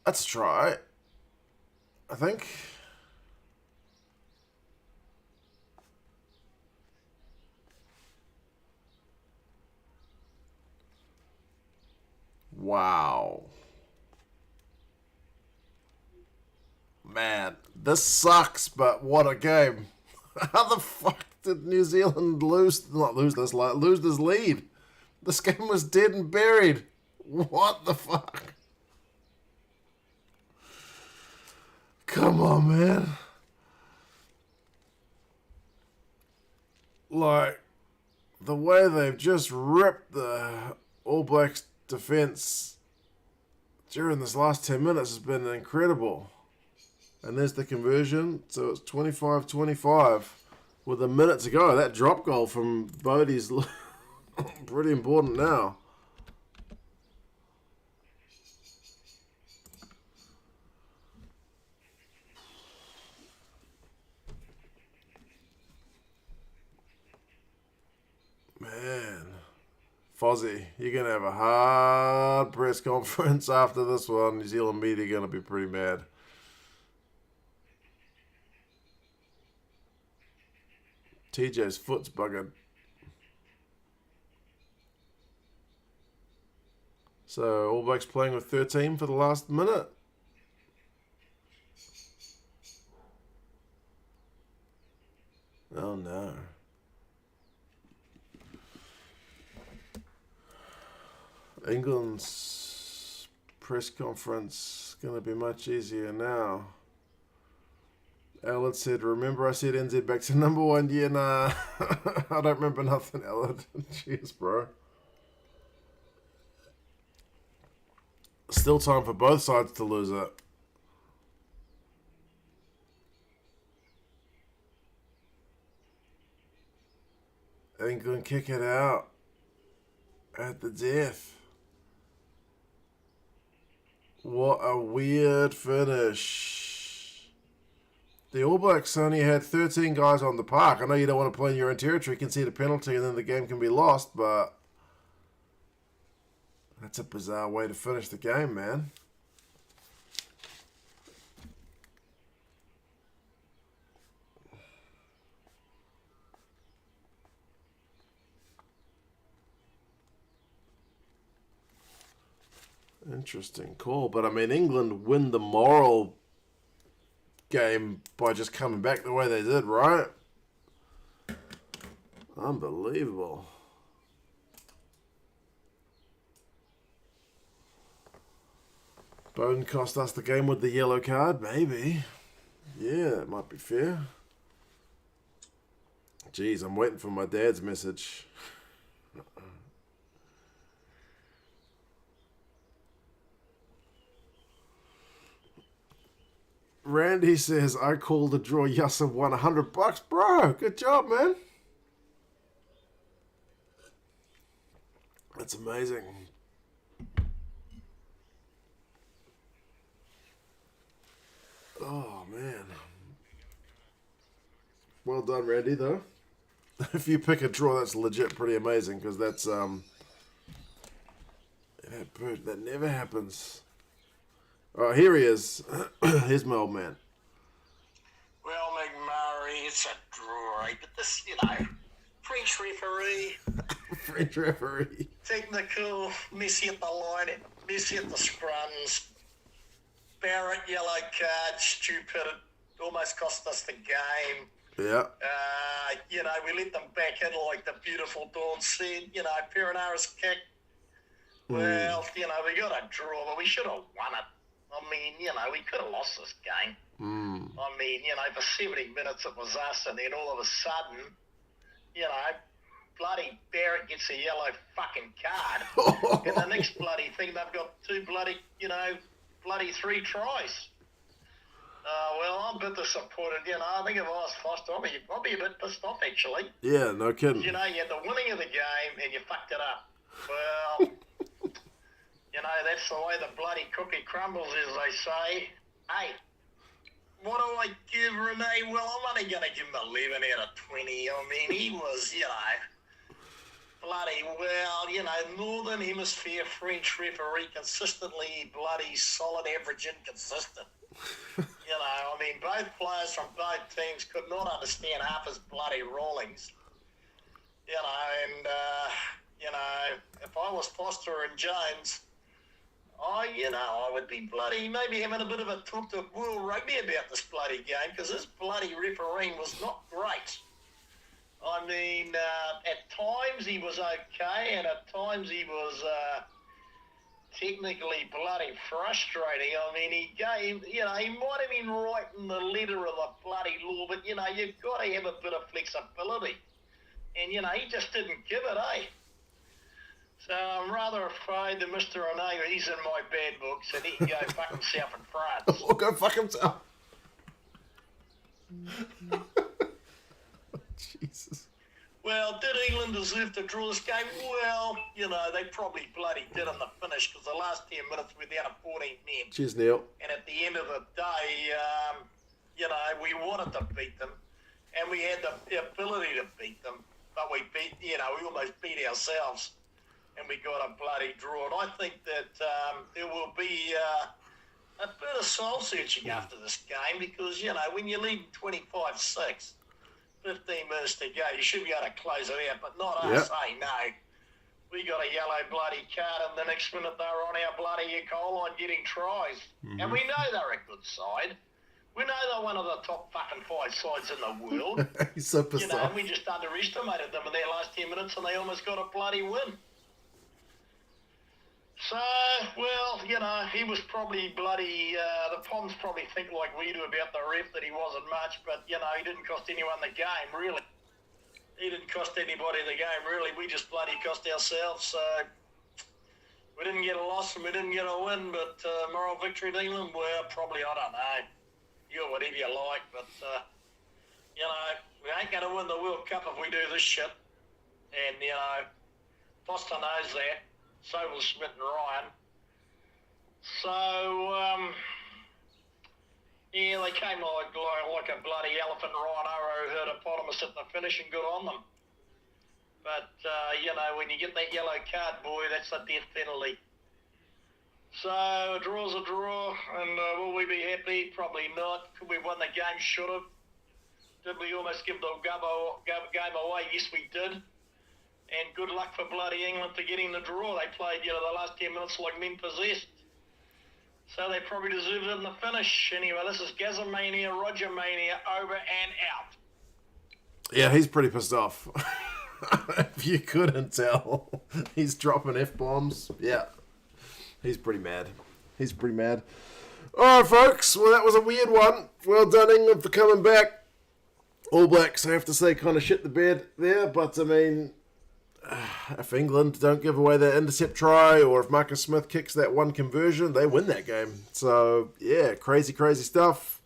Let's try. I think. Wow. Man, this sucks, but what a game. How the fuck did New Zealand lose this lead? This game was dead and buried. What the fuck? Come on, man. Like, the way they've just ripped the All Blacks defense during this last 10 minutes has been incredible. And there's the conversion. So it's 25-25 with a minute to go. That drop goal from Bodie's pretty important now. Man. Fozzie, you're going to have a hard press conference after this one. New Zealand media are going to be pretty mad. TJ's foot's buggered. So, All Blacks playing with 13 for the last minute. Oh no. England's press conference going to be much easier now. Allard said, remember I said NZ back to number one? Yeah, nah. I don't remember nothing, Allard. Cheers, bro. Still time for both sides to lose it. England kick it out at the death. What a weird finish. The All Blacks only had 13 guys on the park. I know you don't want to play in your own territory, concede a penalty, and then the game can be lost, but that's a bizarre way to finish the game, man. Interesting call. But, I mean, England win the moral game by just coming back the way they did, right? Unbelievable. Bowden cost us the game with the yellow card, maybe. Yeah, that might be fair. Jeez, I'm waiting for my dad's message. Randy says, I called a draw. Yasser won $100. Bro, good job, man. That's amazing. Oh, man. Well done, Randy, though. If you pick a draw, that's legit pretty amazing, because that's, that never happens. Oh, here he is. Here's my old man. Well, McMurray, it's a draw, but this, French referee. French referee. Technical, messy at the line, messy at the scrums. Barrett, yellow card, stupid. Almost cost us the game. Yeah. We let them back in like the beautiful Dawn said. Perenara's kick. Well, we got a draw, but we should have won it. I mean, we could have lost this game. I mean, for 70 minutes it was us, and then all of a sudden, bloody Barrett gets a yellow fucking card. And the next bloody thing, they've got two bloody 3 tries. Well, I'm a bit disappointed. I think if I was Foster, I'd be a bit pissed off, actually. Yeah, no kidding. You had the winning of the game, and you fucked it up. Well, that's the way the bloody cookie crumbles, as they say. Hey, what do I give Renee? Well, I'm only going to give him 11 out of 20. I mean, he was, bloody well, Northern Hemisphere French referee consistently bloody solid, average, inconsistent. I mean, both players from both teams could not understand half his bloody rulings. If I was Foster and Jones, I would be bloody maybe having a bit of a talk to World Rugby about this bloody game, because this bloody refereeing was not great. I mean, at times he was okay, and at times he was technically bloody frustrating. I mean, he gave, he might have been right in the letter of the bloody law, but, you've got to have a bit of flexibility. And, he just didn't give it, eh? So I'm rather afraid that Mr. Onaga, he's in my bad books, and he can go fuck himself in France. Or go fuck himself. Jesus. Well, did England deserve to draw this game? Well, they probably bloody did in the finish, because the last 10 minutes we're down to 14 men. Cheers, Neil. And at the end of the day, we wanted to beat them, and we had the ability to beat them, but we almost beat ourselves, and we got a bloody draw. And I think that there will be a bit of soul searching after this game, because, when you're leading 25-6, 15 minutes to go, you should be able to close it out, but not us, no. We got a yellow bloody card, and the next minute they were on our bloody goal line getting tries. And we know they're a good side. We know they're one of the top fucking 5 sides in the world. He's so pissed off. And we just underestimated them in their last 10 minutes, and they almost got a bloody win. So, well, he was probably bloody, the Poms probably think like we do about the ref, that he wasn't much, but, he didn't cost anyone the game, really. He didn't cost anybody the game, really. We just bloody cost ourselves, so we didn't get a loss and we didn't get a win, but moral victory to England, well, probably, I don't know. You're whatever you like, but, we ain't going to win the World Cup if we do this shit. And, Foster knows that. So will Smith and Ryan. So, they came like a bloody elephant rhino hippopotamus at the finish, and good on them. But, when you get that yellow card, boy, that's a death penalty. So, a draw's a draw, and will we be happy? Probably not. Could we have won the game? Should have. Did we almost give the game away? Yes, we did. And good luck for bloody England to getting the draw. They played, the last 10 minutes like men possessed. So they probably deserved it in the finish. Anyway, this is Gazamania, Roger Mania, over and out. Yeah, he's pretty pissed off. If you couldn't tell, he's dropping F-bombs. Yeah, he's pretty mad. All right, folks. Well, that was a weird one. Well done, England, for coming back. All Blacks, I have to say, kind of shit the bed there. But, I mean, if England don't give away that intercept try, or if Marcus Smith kicks that one conversion, they win that game. So, yeah, crazy stuff.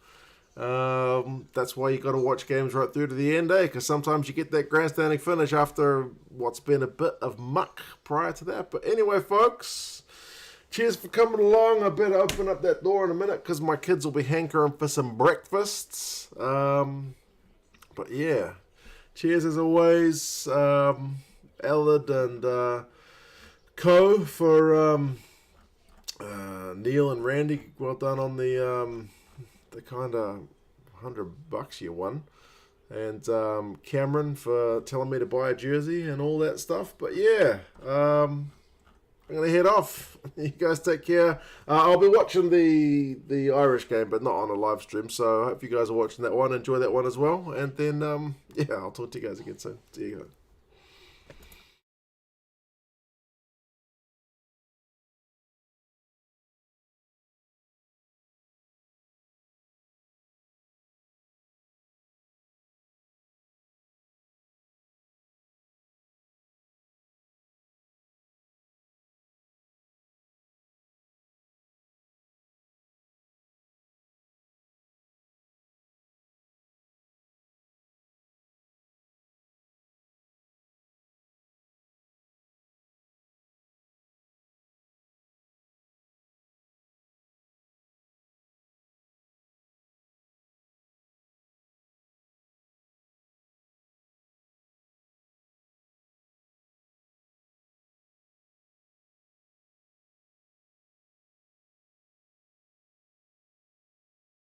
That's why you got to watch games right through to the end, because sometimes you get that grandstanding finish after what's been a bit of muck prior to that. But anyway, folks, cheers for coming along. I better open up that door in a minute because my kids will be hankering for some breakfasts. But yeah, cheers as always, Elid and Co for Neil and Randy. Well done on the kind of $100 you won, and Cameron for telling me to buy a jersey and all that stuff. But yeah, I'm gonna head off. You guys take care. I'll be watching the Irish game, but not on a live stream, so I hope you guys are watching that one. Enjoy that one as well, and then yeah, I'll talk to you guys again soon. See you guys.